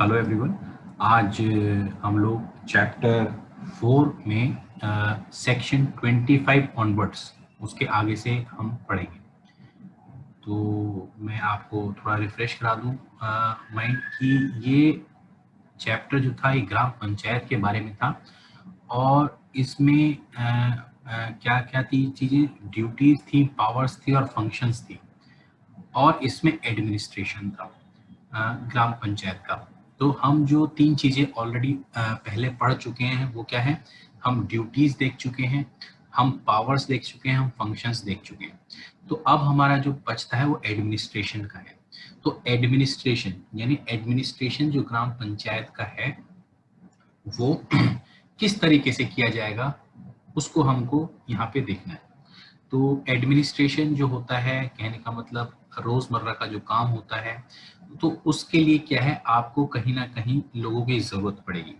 Hello everyone. आज हम लोग चैप्टर 4 में सेक्शन 25 ऑनवर्ड्स उसके आगे से हम पढ़ेंगे। तो मैं आपको थोड़ा रिफ्रेश करा दूं माइंड कि ये चैप्टर जो था ये ग्राम पंचायत के बारे में था और इसमें क्या क्या थी चीज़ें, ड्यूटीज थी, पावर्स थी और फंक्शंस थी और इसमें एडमिनिस्ट्रेशन था ग्राम पंचायत का। तो हम जो तीन चीजें ऑलरेडी पहले पढ़ चुके हैं वो क्या है, हम ड्यूटीज देख चुके हैं, हम पावर्स देख चुके हैं, हम फंक्शंस देख चुके हैं। तो अब हमारा जो बचता है वो एडमिनिस्ट्रेशन का है। तो एडमिनिस्ट्रेशन यानी एडमिनिस्ट्रेशन जो ग्राम पंचायत का है वो किस तरीके से किया जाएगा उसको हमको यहाँ पे देखना है। तो एडमिनिस्ट्रेशन जो होता है, कहने का मतलब रोजमर्रा का जो काम होता है, तो उसके लिए क्या है, आपको कहीं ना कहीं लोगों की जरूरत पड़ेगी।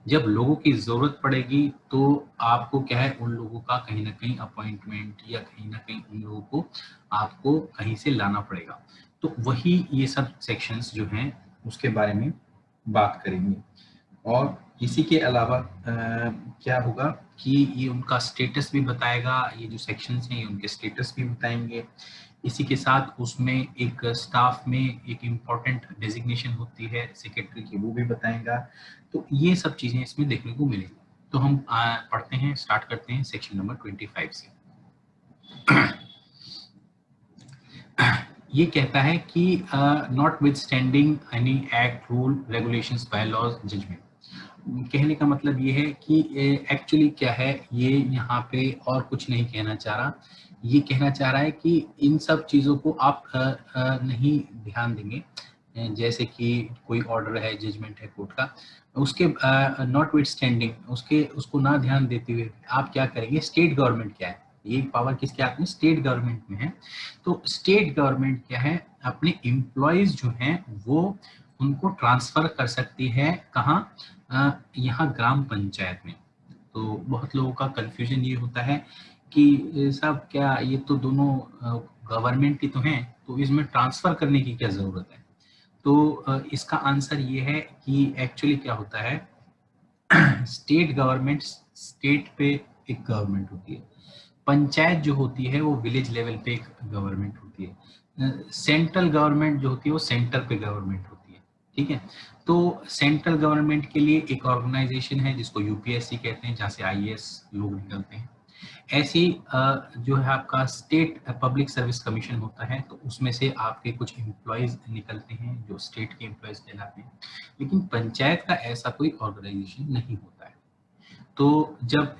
जब लोगों की जरूरत पड़ेगी तो आपको क्या है, उन लोगों का कहीं ना कहीं अपॉइंटमेंट या कहीं ना कहीं उन लोगों को आपको कहीं से लाना पड़ेगा। तो वही ये सब सेक्शंस जो हैं उसके बारे में बात करेंगे। और इसी के अलावा क्या होगा कि ये उनका स्टेटस भी बताएगा, ये जो सेक्शंस हैं ये उनके स्टेटस भी बताएंगे। इसी के साथ उसमें एक स्टाफ में एक इम्पॉर्टेंट डेजिग्नेशन होती है सेक्रेटरी की, वो भी बताएगा। तो ये सब चीजें इसमें देखने को मिलेगी। तो हम पढ़ते हैं, स्टार्ट करते हैं सेक्शन नंबर 25 से। ये कहता है कि notwithstanding any act, rule, regulations, bylaws, judgment. कहने का मतलब ये है कि एक्चुअली क्या है, ये यहाँ पे और कुछ नहीं कहना चाह रहा। ये कहना चाह रहा है कि इन सब चीज़ों को आप नहीं ध्यान देंगे। जैसे कि कोई ऑर्डर है, जजमेंट है कोर्ट का, उसके नॉट विद स्टैंडिंग उसके उसको ना ध्यान देते हुए आप क्या करेंगे, स्टेट गवर्नमेंट क्या है, ये पावर किसके हाथ में, स्टेट गवर्नमेंट में है। तो स्टेट गवर्नमेंट क्या है, अपने एम्प्लॉयज जो हैं वो उनको ट्रांसफर कर सकती है कहाँ, यहाँ ग्राम पंचायत में। तो बहुत लोगों का कंफ्यूजन ये होता है कि साहब क्या ये तो दोनों गवर्नमेंट की तो हैं, तो इसमें ट्रांसफर करने की क्या जरूरत है। तो इसका आंसर ये है कि एक्चुअली क्या होता है, स्टेट गवर्नमेंट स्टेट पे एक गवर्नमेंट होती है, पंचायत जो होती है वो विलेज लेवल पे एक गवर्नमेंट होती है, सेंट्रल गवर्नमेंट जो होती है वो सेंटर पे गवर्नमेंट होती है। ठीक है। तो सेंट्रल गवर्नमेंट के लिए एक ऑर्गेनाइजेशन है जिसको यूपीएससी कहते हैं, जहाँ से आईएएस लोग निकलते हैं। ऐसी जो है आपका स्टेट पब्लिक सर्विस कमीशन होता है, तो उसमें से आपके कुछ एम्प्लॉयज निकलते हैं जो स्टेट के एम्प्लॉयज कहलाते हैं। लेकिन पंचायत का ऐसा कोई ऑर्गेनाइजेशन नहीं होता है। तो जब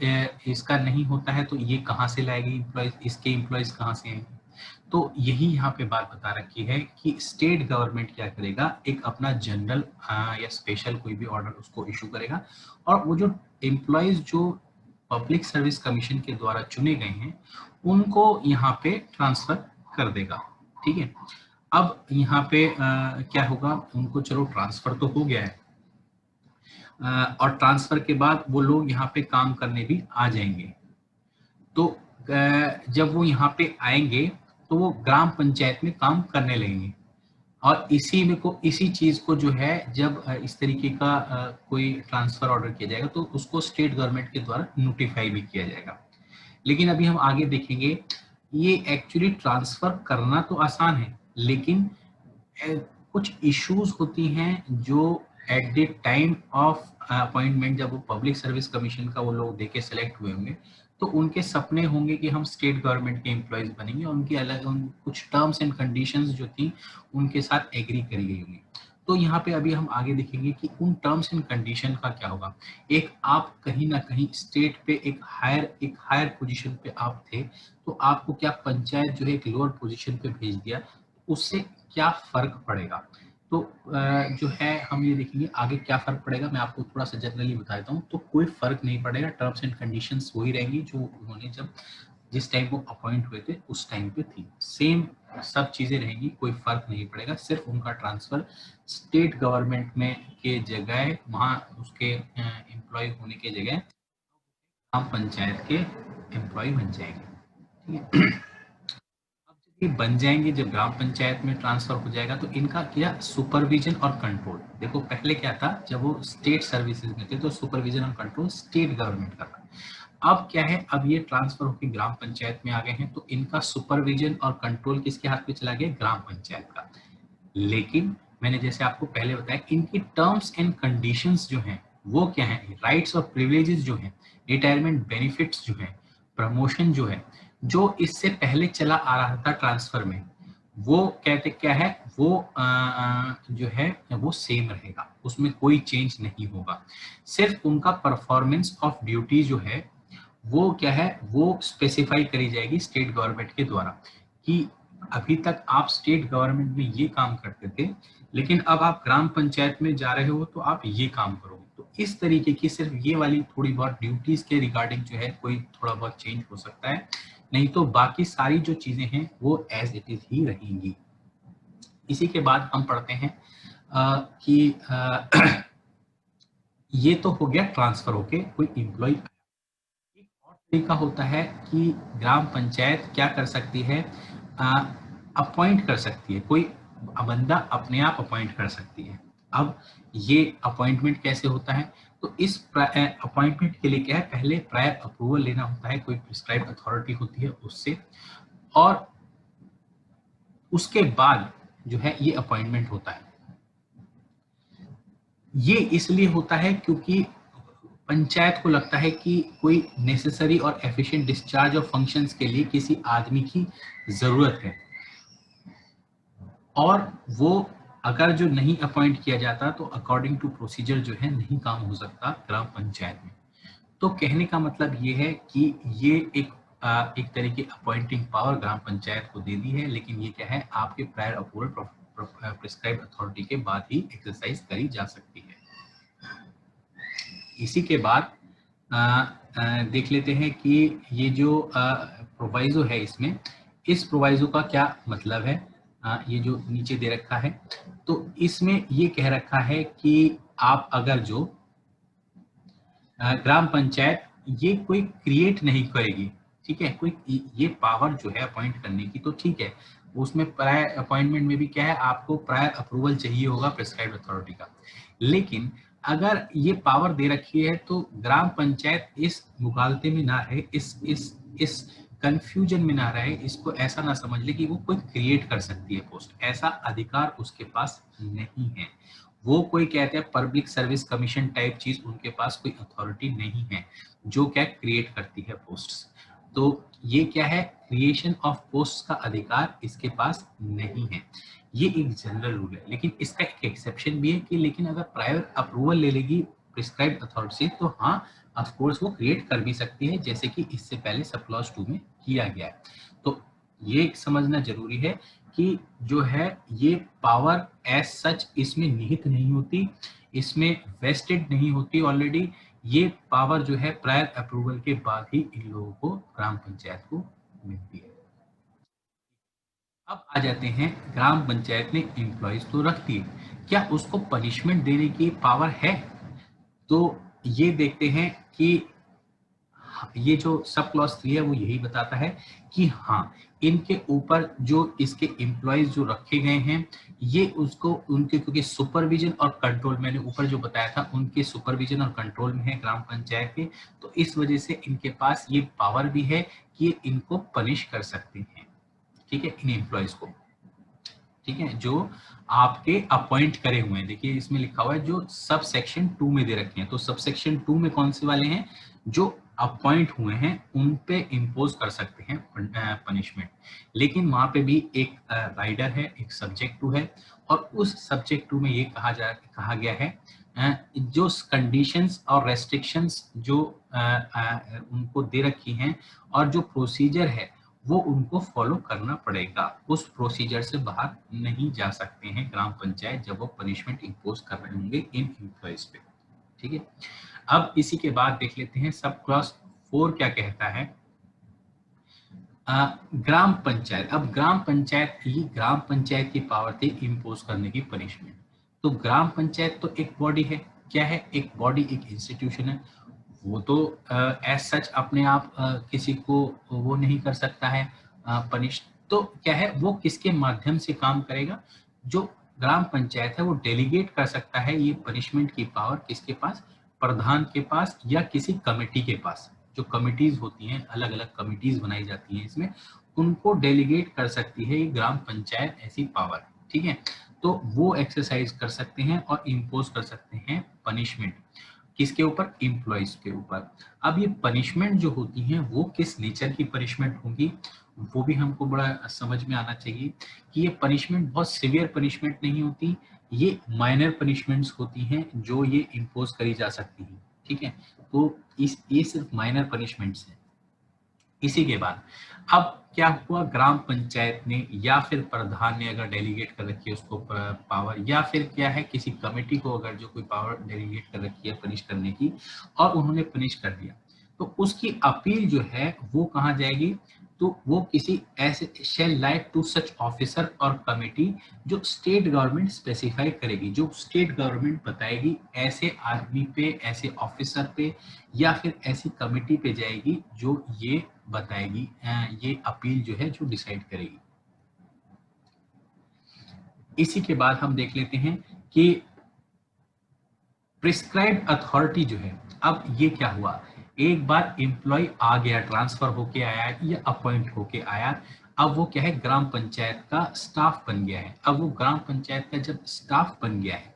इसका नहीं होता है तो ये कहाँ से लाएगी एम्प्लॉयज, इसके एम्प्लॉयज कहाँ से आएंगे। तो यही यहाँ पे बात बता रखी है कि स्टेट गवर्नमेंट क्या करेगा, एक अपना जनरल या स्पेशल कोई भी ऑर्डर उसको इशू करेगा और वो जो एम्प्लॉयज जो पब्लिक सर्विस कमीशन के द्वारा चुने गए हैं उनको यहाँ पे ट्रांसफर कर देगा। ठीक है। अब यहाँ पे क्या होगा, उनको चलो ट्रांसफर तो हो गया है, और ट्रांसफर के बाद वो लोग यहाँ पे काम करने भी आ जाएंगे। तो जब वो यहाँ पे आएंगे तो वो ग्राम पंचायत में काम करने लगेंगे और इसी चीज को जो है, जब इस तरीके का कोई ट्रांसफर ऑर्डर किया जाएगा तो उसको स्टेट गवर्नमेंट के द्वारा नोटिफाई भी किया जाएगा। लेकिन अभी हम आगे देखेंगे, ये एक्चुअली ट्रांसफर करना तो आसान है, लेकिन कुछ इश्यूज होती हैं जो at the time of appointment, जब वो पब्लिक सर्विस कमीशन का वो लोग देके सेलेक्ट हुए होंगे तो उनके सपने होंगे कि हम स्टेट गवर्नमेंट के एम्प्लॉयज बनेंगे, उनकी अलग कुछ टर्म्स एंड कंडीशंस जो थी उनके साथ एग्री करी गई होंगी। तो यहाँ पे अभी हम आगे देखेंगे कि उन टर्म्स एंड कंडीशन का क्या होगा। एक आप कहीं ना कहीं स्टेट पे एक हायर पोजीशन पे आप थे, तो आपको क्या पंचायत जो है एक लोअर पोजीशन पे भेज दिया, उससे क्या फर्क पड़ेगा। तो जो है हम ये देखेंगे आगे क्या फर्क पड़ेगा। मैं आपको थोड़ा सा जनरली बता देता हूँ, तो कोई फर्क नहीं पड़ेगा, टर्म्स एंड कंडीशंस वही रहेंगी जो उन्होंने जब जिस टाइम वो अपॉइंट हुए थे उस टाइम पे थी, सेम सब चीजें रहेंगी, कोई फर्क नहीं पड़ेगा। सिर्फ उनका ट्रांसफर स्टेट गवर्नमेंट में के जगह, वहां उसके एम्प्लॉय होने के जगह ग्राम पंचायत के एम्प्लॉय बन जाएंगे। ठीक है। ये बन जाएंगे जब ग्राम पंचायत में ट्रांसफर हो जाएगा तो इनका क्या सुपरविजन और कंट्रोल, देखो पहले क्या था जब वो स्टेट सर्विसेज में थे तो सुपरविजन और कंट्रोल स्टेट गवर्नमेंट का था। अब क्या है, अब ये ट्रांसफर होकर ग्राम पंचायत में आ गए हैं तो इनका सुपरविजन और कंट्रोल किसके हाथ में चला गया, ग्राम पंचायत का। लेकिन मैंने जैसे आपको पहले बताया इनकी टर्म्स एंड कंडीशंस जो हैं वो क्या है, राइट्स और प्रिविलेजेस जो हैं, रिटायरमेंट बेनिफिट्स जो हैं, प्रमोशन जो है, जो इससे पहले चला आ रहा था ट्रांसफर में, वो कहते क्या है, वो जो है वो सेम रहेगा, उसमें कोई चेंज नहीं होगा। सिर्फ उनका परफॉर्मेंस ऑफ ड्यूटी जो है वो क्या है, वो स्पेसिफाई करी जाएगी स्टेट गवर्नमेंट के द्वारा कि अभी तक आप स्टेट गवर्नमेंट में ये काम करते थे लेकिन अब आप ग्राम पंचायत में जा रहे हो तो आप ये काम करोगे। तो इस तरीके की सिर्फ ये वाली थोड़ी बहुत ड्यूटीज के रिगार्डिंग जो है कोई थोड़ा बहुत चेंज हो सकता है, नहीं तो बाकी सारी जो चीजें हैं वो एज इट इज ही रहेंगी। इसी के बाद हम पढ़ते हैं कि ये तो हो गया ट्रांसफर होके कोई एम्प्लॉय। एक और तरीका होता है कि ग्राम पंचायत क्या कर सकती है, अपॉइंट कर सकती है, कोई बंदा अपने आप अपॉइंट कर सकती है। अब ये अपॉइंटमेंट कैसे होता है, तो इस अपॉइंटमेंट के लिए क्या है, पहले प्रायर अप्रूवल लेना होता है, कोई प्रिस्क्राइब अथॉरिटी होती है उससे, और उसके बाद जो है ये अपॉइंटमेंट होता है। ये इसलिए होता है क्योंकि पंचायत को लगता है कि कोई नेसेसरी और एफिशिएंट डिस्चार्ज ऑफ फंक्शंस के लिए किसी आदमी की जरूरत है, और वो अगर जो नहीं अपॉइंट किया जाता तो अकॉर्डिंग टू प्रोसीजर जो है नहीं काम हो सकता ग्राम पंचायत में। तो कहने का मतलब ये है कि ये एक तरह की अपॉइंटिंग पावर ग्राम पंचायत को दे दी है, लेकिन ये क्या है, आपके प्रायर अप्रूवल प्रिस्क्राइब अथॉरिटी के बाद ही एक्सरसाइज करी जा सकती है। इसी के बाद देख लेते हैं कि ये जो प्रोवाइजो है इसमें, इस प्रोवाइजो का क्या मतलब है। ये जो नीचे दे रखा है तो इसमें ये कह रखा है कि आप अगर जो ग्राम पंचायत ये कोई क्रिएट नहीं करेगी, ठीक है, कोई ये पावर जो है अपॉइंट करने की तो ठीक है, उसमें प्रायर अपॉइंटमेंट में भी क्या है, आपको प्रायर अप्रूवल चाहिए होगा प्रिस्क्राइब अथॉरिटी का। लेकिन अगर ये पावर दे रखी है तो ग्राम पंचायत इस मुगालते में ना रहे, इस कंफ्यूजन में ना रहे, इसको ऐसा ना समझ ले कि वो कोई क्रिएट कर सकती है पोस्ट, ऐसा अधिकार उसके पास नहीं है। वो कोई कहते हैं पब्लिक सर्विस कमीशन टाइप चीज, उनके पास कोई अथॉरिटी नहीं है जो क्या क्रिएट करती है पोस्ट्स। तो ये क्या है, क्रिएशन ऑफ पोस्ट का अधिकार इसके पास नहीं है। ये एक जनरल रूल है, लेकिन इसका एक एक्सेप्शन भी है कि लेकिन अगर प्राइवेट अप्रूवल ले लेगी प्रिस्क्राइब अथॉरिटी से तो हाँ ऑफ कोर्स वो क्रिएट कर भी सकती है, जैसे कि इससे पहले सब क्लॉज 2 में किया गया है। तो ये समझना जरूरी है कि जो है ये पावर एज सच इसमें निहित नहीं होती, इसमें वेस्टेड नहीं होती ऑलरेडी, ये पावर जो है प्रायर अप्रूवल के बाद ही इन लोगों को ग्राम पंचायत को मिलती है। अब आ जाते हैं, ग्राम पंचायत ने एम्प्लॉयज तो रख दिए, क्या उसको पनिशमेंट देने की पावर है? तो ये देखते हैं कि ये जो सब क्लॉज 3 है वो यही बताता है कि हाँ इनके ऊपर जो इसके एम्प्लॉयज जो रखे गए हैं ये उसको उनके, क्योंकि सुपरविजन और कंट्रोल मैंने ऊपर जो बताया था उनके सुपरविजन और कंट्रोल में है ग्राम पंचायत के, तो इस वजह से इनके पास ये पावर भी है कि ये इनको पनिश कर सकते हैं, ठीक है, इन एम्प्लॉयज को, ठीक है, जो आपके अपॉइंट करे हुए हैं। देखिए इसमें लिखा हुआ है जो सब सेक्शन 2 में दे रखे हैं, तो सब सेक्शन 2 में कौन से वाले हैं, जो अपॉइंट हुए हैं उन पे इम्पोज कर सकते हैं पनिशमेंट। लेकिन वहां पे भी एक राइडर है, एक सब्जेक्ट 2 है, और उस सब्जेक्ट 2 में ये कहा गया है जो कंडीशंस और रेस्ट्रिक्शंस जो उनको दे रखी हैं और जो प्रोसीजर है वो उनको फॉलो करना पड़ेगा, उस प्रोसीजर से बाहर नहीं जा सकते हैं ग्राम पंचायत जब वो पनिशमेंट इम्पोज कर रहे होंगे इन एम्प्लॉयज पे, ठीक है। अब इसी के बाद देख लेते हैं सब क्लॉज 4 क्या कहता है। ग्राम पंचायत, अब ग्राम पंचायत ही ग्राम पंचायत की पावर थी इम्पोज करने की पनिशमेंट। तो ग्राम पंचायत तो एक बॉडी है, क्या है, एक बॉडी, एक इंस्टीट्यूशन है, वो तो एज सच अपने आप किसी को वो नहीं कर सकता है पनिश, तो क्या है, वो किसके माध्यम से काम करेगा, जो ग्राम पंचायत है वो डेलीगेट कर सकता है ये पनिशमेंट की पावर किसके पास, प्रधान के पास या किसी कमेटी के पास। जो कमिटीज होती हैं, अलग अलग कमिटीज बनाई जाती हैं इसमें, उनको डेलीगेट कर सकती है ये ग्राम पंचायत ऐसी पावर, ठीक है। तो वो एक्सरसाइज कर सकते हैं और इम्पोज कर सकते हैं पनिशमेंट किसके ऊपर, एम्प्लॉइज के ऊपर। अब ये पनिशमेंट जो होती हैं वो किस नेचर की पनिशमेंट होगी, वो भी हमको बड़ा समझ में आना चाहिए कि ये पनिशमेंट बहुत सीवियर पनिशमेंट नहीं होती, ये माइनर पनिशमेंट्स होती हैं जो ये इम्पोज करी जा सकती हैं, ठीक है। तो ये सिर्फ माइनर पनिशमेंट्स हैं। इसी के बाद अब क्या हुआ, ग्राम पंचायत ने या फिर प्रधान ने अगर डेलीगेट कर रखी है उसको पावर, या फिर क्या है किसी कमेटी को अगर जो कोई पावर डेलीगेट कर रखी है पनिश करने की, और उन्होंने पनिश कर दिया, तो उसकी अपील जो है वो कहाँ जाएगी, तो वो किसी ऐसे shall like to such officer और कमेटी जो स्टेट गवर्नमेंट स्पेसिफाई करेगी, जो स्टेट गवर्नमेंट बताएगी ऐसे आदमी पे, ऐसे ऑफिसर पे, या फिर ऐसी कमेटी पे जाएगी जो ये बताएगी, ये अपील जो है जो डिसाइड करेगी। इसी के बाद हम देख लेते हैं कि प्रिस्क्राइब अथॉरिटी जो है, अब ये क्या हुआ, एक बार एम्प्लॉय आ गया, ट्रांसफर होके आया या अपॉइंट होके आया, अब वो क्या है, ग्राम पंचायत का स्टाफ बन गया है। अब वो ग्राम पंचायत का जब स्टाफ बन गया है,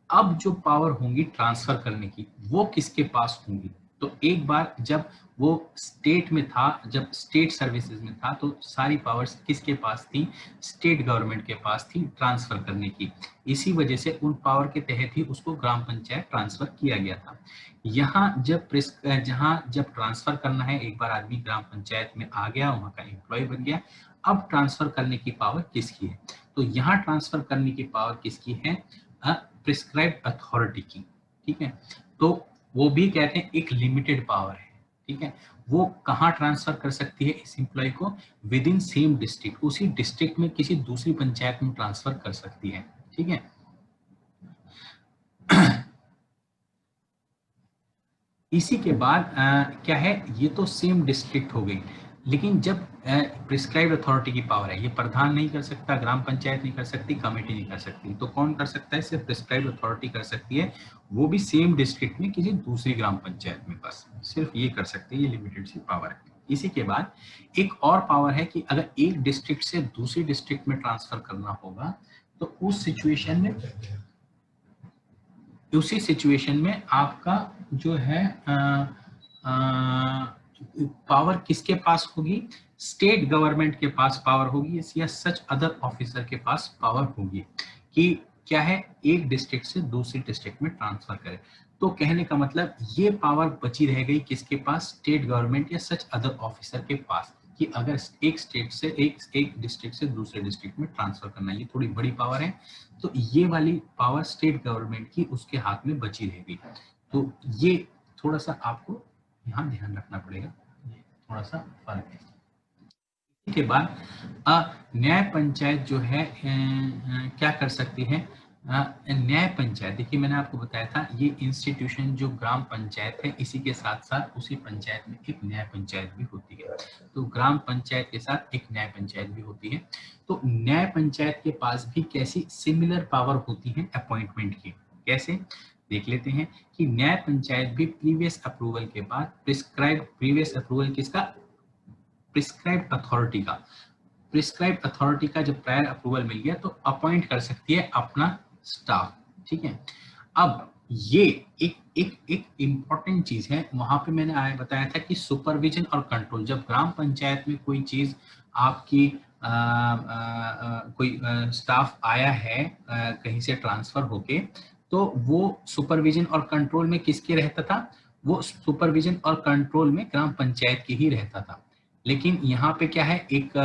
अब जो पावर होंगी ट्रांसफर करने की वो किसके पास होंगी, तो एक बार जब वो स्टेट में था, जब स्टेट सर्विसेज में था, तो सारी पावर्स किसके पास थी, स्टेट गवर्नमेंट के पास थी ट्रांसफर करने की। इसी वजह से उन पावर के तहत ही उसको ग्राम पंचायत ट्रांसफर किया गया था। यहाँ जहाँ जब ट्रांसफर करना है, एक बार आदमी ग्राम पंचायत में आ गया, वहां का एम्प्लॉय बन गया, अब ट्रांसफर करने की पावर किसकी है, तो यहाँ ट्रांसफर करने की पावर किसकी है, प्रिस्क्राइब अथॉरिटी की, ठीक है। तो वो भी कहते हैं एक लिमिटेड पावर है, ठीक है। वो कहाँ ट्रांसफर कर सकती है इस एम्प्लॉय को, विद इन सेम डिस्ट्रिक्ट, उसी डिस्ट्रिक्ट में किसी दूसरी पंचायत में ट्रांसफर कर सकती है, ठीक है। इसी के बाद क्या है, ये तो सेम डिस्ट्रिक्ट हो गई, लेकिन जब प्रिस्क्राइब्ड अथॉरिटी की पावर है, ये प्रधान नहीं कर सकता, ग्राम पंचायत नहीं कर सकती, कमेटी नहीं कर सकती, तो कौन कर सकता है, सिर्फ प्रिस्क्राइब्ड अथॉरिटी कर सकती है, वो भी सेम डिस्ट्रिक्ट में किसी दूसरी ग्राम पंचायत में, बस सिर्फ ये कर सकती है, ये लिमिटेड सी पावर है। इसी के बाद एक और पावर है कि अगर एक डिस्ट्रिक्ट से दूसरी डिस्ट्रिक्ट में ट्रांसफर करना होगा, तो उस सिचुएशन में, उसी सिचुएशन में आपका जो है पावर किसके पास होगी, स्टेट गवर्नमेंट के पास पावर होगी या सच अदर ऑफिसर के पास पावर होगी कि क्या है, एक डिस्ट्रिक्ट से दूसरी डिस्ट्रिक्ट में ट्रांसफर करे। तो कहने का मतलब ये पावर बची रह गई किसके पास, स्टेट गवर्नमेंट या सच अदर ऑफिसर के पास, कि अगर एक स्टेट से एक डिस्ट्रिक्ट से दूसरे डिस्ट्रिक्ट में ट्रांसफर करना, ये थोड़ी बड़ी पावर है, तो ये वाली पावर स्टेट गवर्नमेंट की उसके हाथ में बची रहेगी। तो ये थोड़ा सा आपको यहाँ ध्यान रखना पड़ेगा, थोड़ा सा फर्क है। इसके बाद न्याय पंचायत जो है क्या कर सकती है, न्याय पंचायत, देखिए मैंने आपको बताया था ये इंस्टीट्यूशन जो ग्राम पंचायत है, इसी के साथ साथ उसी पंचायत में एक न्याय पंचायत भी होती है, तो ग्राम पंचायत के साथ एक न्याय पंचायत भी होती है। तो न्याय पंचायत के पास भी कैसी सिमिलर पावर होती है अपॉइंटमेंट की, कैसे देख लेते हैं कि न्याय पंचायत भी प्रीवियस अप्रूवल के बाद प्रीवियस अप्रूवल किसका, प्रिस्क्राइब अथॉरिटी का, प्रिस्क्राइब अथॉरिटी का जब प्रायर अप्रूवल मिल गया तो अपॉइंट कर सकती है अपना स्टाफ, ठीक है। अब ये एक इम्पॉर्टेंट चीज है, वहां पे मैंने आया बताया था कि सुपरविजन और कंट्रोल, जब ग्राम पंचायत में कोई चीज आपकी कोई स्टाफ आया है कहीं से ट्रांसफर होके, तो वो सुपरविजन और कंट्रोल में किसके रहता था, वो सुपरविजन और कंट्रोल में ग्राम पंचायत की ही रहता था। लेकिन यहाँ पे क्या है, एक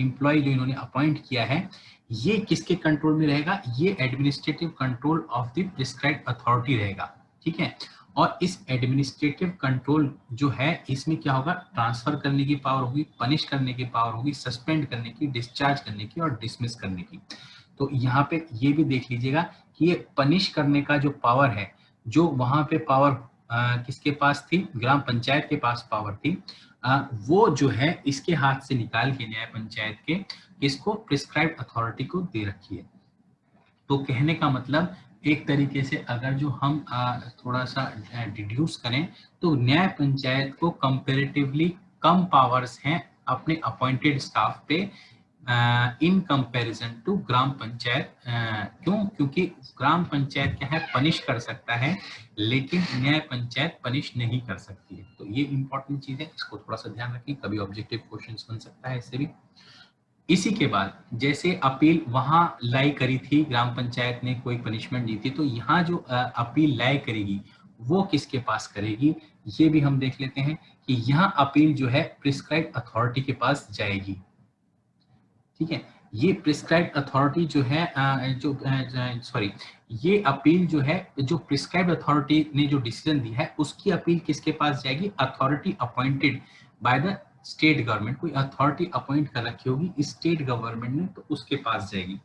एम्प्लॉय जो इन्होंने अपॉइंट किया है, ये किसके कंट्रोल में रहेगा, ये administrative control of the prescribed authority रहेगा, ठीक है। और इस एडमिनिस्ट्रेटिव कंट्रोल जो है, इसमें क्या होगा, ट्रांसफर करने की पावर होगी, पनिश करने की पावर होगी, सस्पेंड करने की, डिस्चार्ज करने की और डिसमिस करने की। तो यहाँ पे ये भी देख लीजिएगा कि ये पनिश करने का जो पावर है, जो वहां पे पावर किसके पास थी, ग्राम पंचायत के पास पावर थी, वो जो है इसके हाथ से निकाल के न्याय पंचायत के इसको प्रिस्क्राइब्ड अथॉरिटी को दे रखी है। तो कहने का मतलब एक तरीके से अगर जो हम थोड़ा सा डिड्यूस करें तो न्याय पंचायत को कंपैरेटिवली कम पावर्स हैं अपने अपॉइंटेड स्टाफ पे इन कंपैरिजन टू ग्राम पंचायत। क्यों? क्योंकि ग्राम पंचायत क्या है, पनिश कर सकता है, लेकिन न्याय पंचायत पनिश नहीं कर सकती है। तो ये इंपॉर्टेंट चीज है, इसको थोड़ा सा ध्यान रखें, कभी ऑब्जेक्टिव क्वेश्चंस बन सकता है इससे भी। इसी के बाद जैसे अपील वहां लाई करी थी, ग्राम पंचायत ने कोई पनिशमेंट दी थी, तो यहाँ जो अपील लाई करेगी वो किसके पास करेगी, ये भी हम देख लेते हैं कि यहाँ अपील जो है प्रिस्क्राइब्ड अथॉरिटी के पास जाएगी। ठीक है, ये प्रिस्क्राइब्ड अथॉरिटी जो है ये अपील जो है, जो प्रिस्क्राइब्ड अथॉरिटी ने जो डिसीजन दी है उसकी अपील किसके पास जाएगी, authority appointed by the state government. कोई अथॉरिटी अपॉइंट कर रखी होगी स्टेट गवर्नमेंट ने, तो उसके पास जाएगी।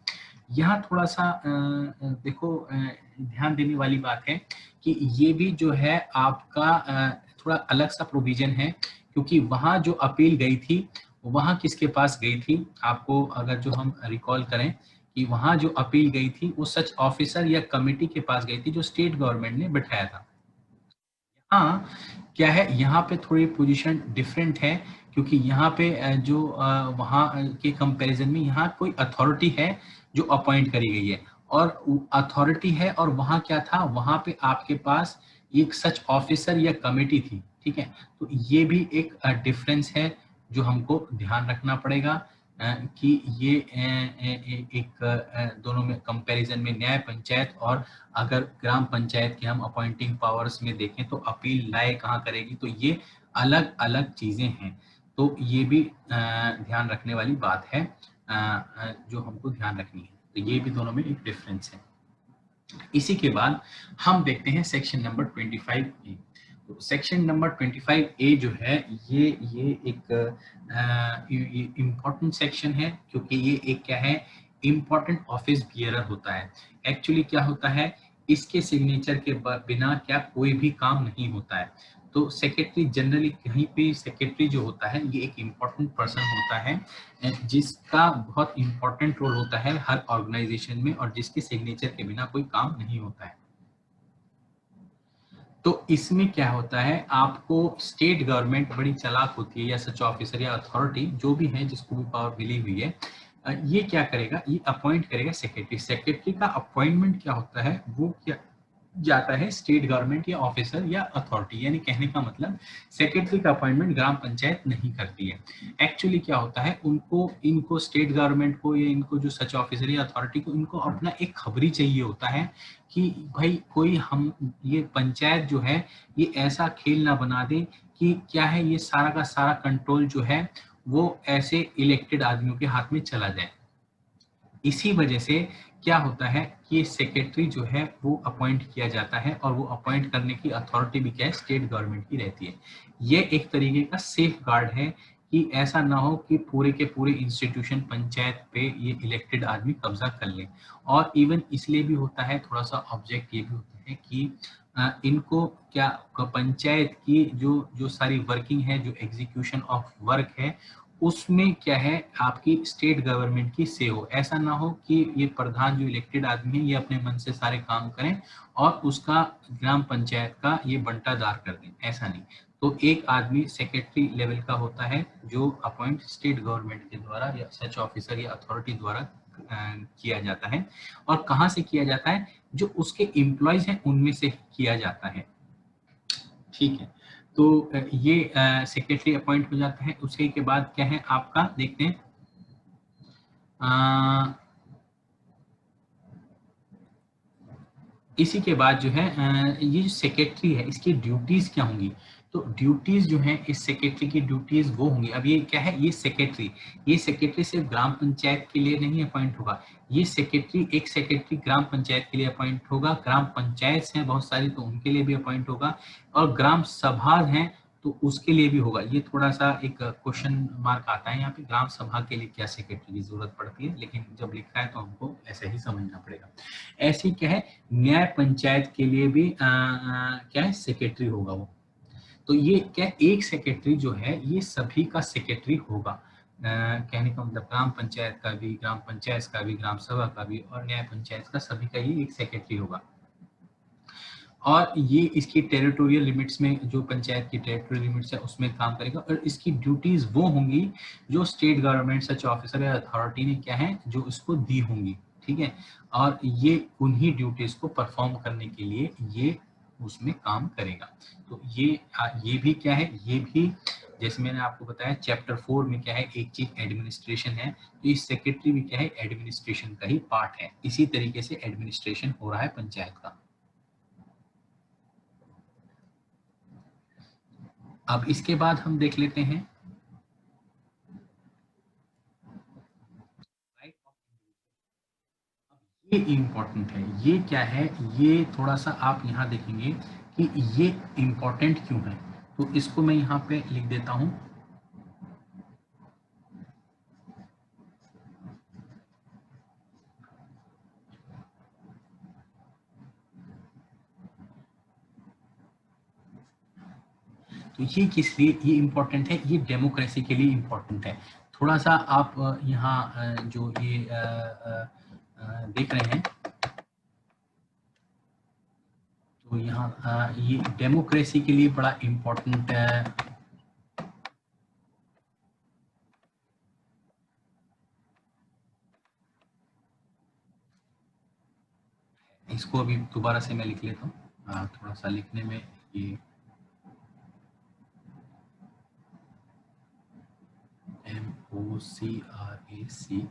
यहाँ थोड़ा सा देखो ध्यान देने वाली बात है कि ये भी जो है आपका थोड़ा अलग सा प्रोविजन है, क्योंकि वहां जो अपील गई थी वहां किसके पास गई थी, आपको अगर जो हम रिकॉल करें कि वहां जो अपील गई थी वो सच ऑफिसर या कमेटी के पास गई थी जो स्टेट गवर्नमेंट ने बैठाया था। हाँ, क्या है यहाँ पे थोड़ी पोजीशन डिफरेंट है, क्योंकि यहाँ पे जो वहाँ के कंपैरिजन में यहाँ कोई अथॉरिटी है जो अपॉइंट करी गई है, और अथॉरिटी है और वहाँ क्या था, वहाँ पे आपके पास एक सच ऑफिसर या कमेटी थी। ठीक है, तो ये भी एक डिफरेंस है जो हमको ध्यान रखना पड़ेगा कि ये एक दोनों में कंपैरिजन में न्याय पंचायत और अगर ग्राम पंचायत के हम अपॉइंटिंग पावर्स में देखें तो अपील लाए कहाँ करेगी, तो ये अलग अलग चीजें हैं। तो ये भी ध्यान रखने वाली बात है जो हमको ध्यान रखनी है। तो ये भी दोनों में एक डिफरेंस है। इसी के बाद हम देखते हैं सेक्शन नंबर 25A। तो सेक्शन नंबर 25A जो है ये एक इम्पॉर्टेंट सेक्शन है, क्योंकि ये एक क्या है, इम्पॉर्टेंट ऑफिस बियरर होता है। एक्चुअली क्या होता है, इसके सिग्नेचर के बिना क्या कोई भी काम नहीं होता है। तो सेक्रेटरी जनरली कहीं पे सेक्रेटरी जो होता है ये एक इम्पॉर्टेंट पर्सन होता है जिसका बहुत इम्पोर्टेंट रोल होता है हर ऑर्गेनाइजेशन में, और जिसके सिग्नेचर के बिना कोई काम नहीं होता है। तो इसमें क्या होता है, आपको स्टेट गवर्नमेंट बड़ी चालाक होती है, या सच ऑफिसर या अथॉरिटी जो भी है जिसको भी पावर मिली हुई है, ये क्या करेगा, ये अपॉइंट करेगा सेक्रेटरी। सेक्रेटरी का अपॉइंटमेंट क्या होता है, वो क्या जाता है स्टेट गवर्नमेंट या ऑफिसर या अथॉरिटी। यानी कहने का मतलब सेक्रेटरी का अपॉइंटमेंट ग्राम पंचायत नहीं करती है। एक्चुअली क्या होता है, इनको स्टेट गवर्नमेंट को या इनको जो सच ऑफिसर या अथॉरिटी को, इनको अपना एक खबरी चाहिए होता है कि भाई कोई हम ये पंचायत जो है ये ऐसा खेल ना बना दे कि क्या है, ये सारा का सारा कंट्रोल जो है वो ऐसे इलेक्टेड आदमियों के हाथ में चला जाए। इसी वजह से क्या होता है कि सेक्रेटरी जो है वो अपॉइंट किया जाता है, और वो अपॉइंट करने की अथॉरिटी भी क्या है, स्टेट गवर्नमेंट की रहती है। ये एक तरीके का सेफ गार्ड है कि ऐसा ना हो कि पूरे के पूरे इंस्टीट्यूशन पंचायत पे ये इलेक्टेड आदमी कब्जा कर ले। और इवन इसलिए भी होता है, थोड़ा सा ऑब्जेक्ट ये भी होता है कि इनको क्या पंचायत की जो सारी वर्किंग है, जो एग्जीक्यूशन ऑफ वर्क है, उसमें क्या है आपकी स्टेट गवर्नमेंट की से हो। ऐसा ना हो कि ये प्रधान जो इलेक्टेड आदमी है ये अपने मन से सारे काम करें और उसका ग्राम पंचायत का ये बंटादार कर दें, ऐसा नहीं। तो एक आदमी सेक्रेटरी लेवल का होता है जो अपॉइंट स्टेट गवर्नमेंट के द्वारा या सच ऑफिसर या अथॉरिटी द्वारा किया जाता है। और कहाँ से किया जाता है, जो उसके एम्प्लॉयज हैं उनमें से किया जाता है। ठीक है, तो ये सेक्रेटरी अपॉइंट हो जाता है। उसके के बाद क्या है आपका, देखते हैं इसी के बाद जो है ये जो सेक्रेटरी है इसकी ड्यूटीज क्या होंगी। तो ड्यूटीज जो है इस सेक्रेटरी की ड्यूटीज वो होंगी। अब ये क्या है, ये सेक्रेटरी सिर्फ ग्राम पंचायत के लिए नहीं अपॉइंट होगा, ये सेक्रेटरी एक सेक्रेटरी ग्राम पंचायत के लिए अपॉइंट होगा, ग्राम पंचायत हैं बहुत सारी तो उनके लिए भी अपॉइंट होगा, और ग्राम सभा हैं तो उसके लिए भी होगा। ये थोड़ा सा एक क्वेश्चन मार्क आता है यहाँ पे, ग्राम सभा के लिए क्या सेक्रेटरी की जरूरत पड़ती है, लेकिन जब लिखा है तो हमको ऐसे ही समझना पड़ेगा। ऐसे क्या है, न्याय पंचायत के लिए भी क्या है, सेक्रेटरी होगा वो। तो ये क्या, एक सेक्रेटरी जो है ये सभी का सेक्रेटरी होगा। कहने का मतलब ग्राम पंचायत का भी, ग्राम पंचायत का भी, ग्राम सभा का भी और न्याय पंचायत का, सभी का ये एक सेक्रेटरी होगा। और ये इसकी टेरिटोरियल लिमिट्स में, जो पंचायत की टेरिटोरियल लिमिट्स है उसमें काम करेगा, और इसकी ड्यूटीज वो होंगी जो स्टेट गवर्नमेंट सच ऑफिसर या अथॉरिटी ने क्या है जो इसको दी होंगी, ठीक है। और ये उन्हीं ड्यूटीज को परफॉर्म करने के लिए ये उसमें काम करेगा। तो ये भी क्या है, ये भी जैसे मैंने आपको बताया चैप्टर 4 में क्या है, एक चीज एडमिनिस्ट्रेशन है, तो इस सेक्रेटरी भी क्या है, एडमिनिस्ट्रेशन का ही पार्ट है। इसी तरीके से एडमिनिस्ट्रेशन हो रहा है पंचायत का। अब इसके बाद हम देख लेते हैं ये इम्पोर्टेंट है। ये क्या है, ये थोड़ा सा आप यहाँ देखेंगे कि ये इम्पोर्टेंट क्यों है, तो इसको मैं यहाँ पे लिख देता हूँ। तो ये किस लिए ये इम्पोर्टेंट है, ये डेमोक्रेसी के लिए इम्पोर्टेंट है। थोड़ा सा आप यहाँ जो ये देख रहे हैं, तो यहाँ ये डेमोक्रेसी के लिए बड़ा इम्पोर्टेंट है। इसको अभी दोबारा से मैं लिख लेता हूँ, थोड़ा सा लिखने में ये MOCRAC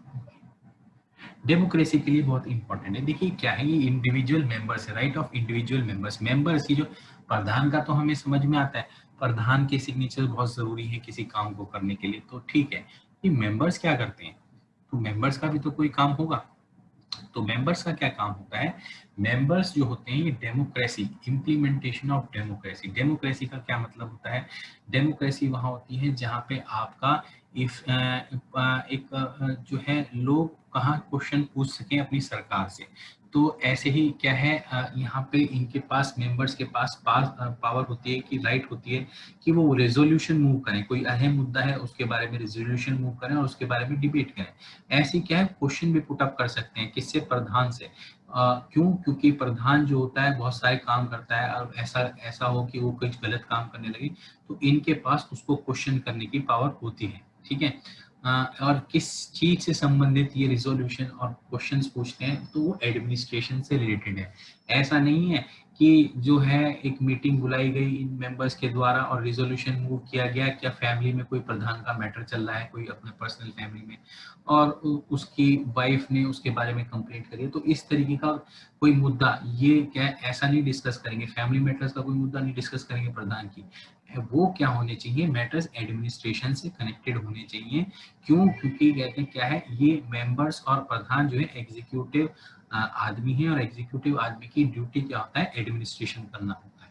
डेमोक्रेसी के लिए बहुत इंपॉर्टेंट है। देखिए क्या है, ये इंडिविजुअल मेंबर्स है, right of individual members. Members की जो प्रधान का तो हमें समझ में आता है, प्रधान के सिग्नेचर बहुत जरूरी है किसी काम को करने के लिए, तो ठीक है। ये मेंबर्स क्या करते हैं, तो मेंबर्स का भी तो कोई काम होगा। तो मेंबर्स का क्या काम होता है, मेंबर्स जो होते हैं ये democracy, implementation of democracy. Democracy का क्या मतलब होता है, डेमोक्रेसी वहां होती है जहाँ पे आपका इफ एक जो है लोग कहाँ क्वेश्चन पूछ सकें अपनी सरकार से। तो ऐसे ही क्या है, यहाँ पे इनके पास मेंबर्स के पास पावर होती है कि राइट होती है कि वो रेजोल्यूशन मूव करें, कोई अहम मुद्दा है उसके बारे में रेजोल्यूशन मूव करें और उसके बारे में डिबेट करें। ऐसी क्या है, क्वेश्चन भी पुट अप कर सकते हैं, किससे, प्रधान से। क्यों, क्योंकि प्रधान जो होता है बहुत सारे काम करता है, और ऐसा ऐसा हो कि वो कुछ गलत काम करने लगे तो इनके पास उसको क्वेश्चन करने की पावर होती है, ठीक है। और किस चीज से संबंधित ये रिजोल्यूशन और क्वेश्चंस पूछते हैं, तो वो एडमिनिस्ट्रेशन से रिलेटेड है। ऐसा नहीं है कि जो है एक मीटिंग बुलाई गई इन मेंबर्स के द्वारा और रिजोल्यूशन मूव किया गया, क्या फैमिली में कोई प्रधान का मैटर चल रहा है, कोई अपने पर्सनल फैमिली में, और उसकी वाइफ ने उसके बारे में कंप्लेंट करी, तो इस तरीके का कोई मुद्दा ये क्या ऐसा नहीं डिस्कस करेंगे, फैमिली मैटर्स का कोई मुद्दा नहीं डिस्कस करेंगे प्रधान की। वो क्या होने चाहिए, मैटर्स एडमिनिस्ट्रेशन से कनेक्टेड होने चाहिए। क्यों, क्योंकि कहते हैं क्या है, ये मेंबर्स और प्रधान जो है एग्जीक्यूटिव आदमी है, और एग्जीक्यूटिव आदमी की ड्यूटी क्या होता है, एडमिनिस्ट्रेशन करना होता है,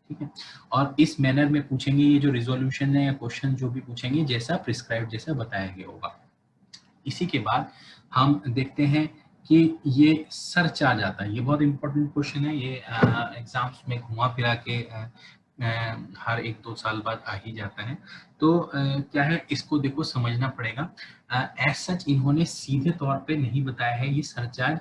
ठीक है। और इस मैनर में पूछेंगे, ये जो रिजोल्यूशन है या क्वेश्चन जो भी पूछेंगे जैसा प्रिस्क्राइब, जैसा बताया गया होगा। इसी के बाद हम देखते हैं कि ये सर्च आ जाता है, ये बहुत इंपॉर्टेंट क्वेश्चन है, ये एग्जाम्स में घुमा फिरा के हर 1-2 साल बाद आ ही जाता है। तो क्या है, इसको देखो समझना पड़ेगा। एज सच इन्होंने सीधे तौर पे नहीं बताया है ये सरचार्ज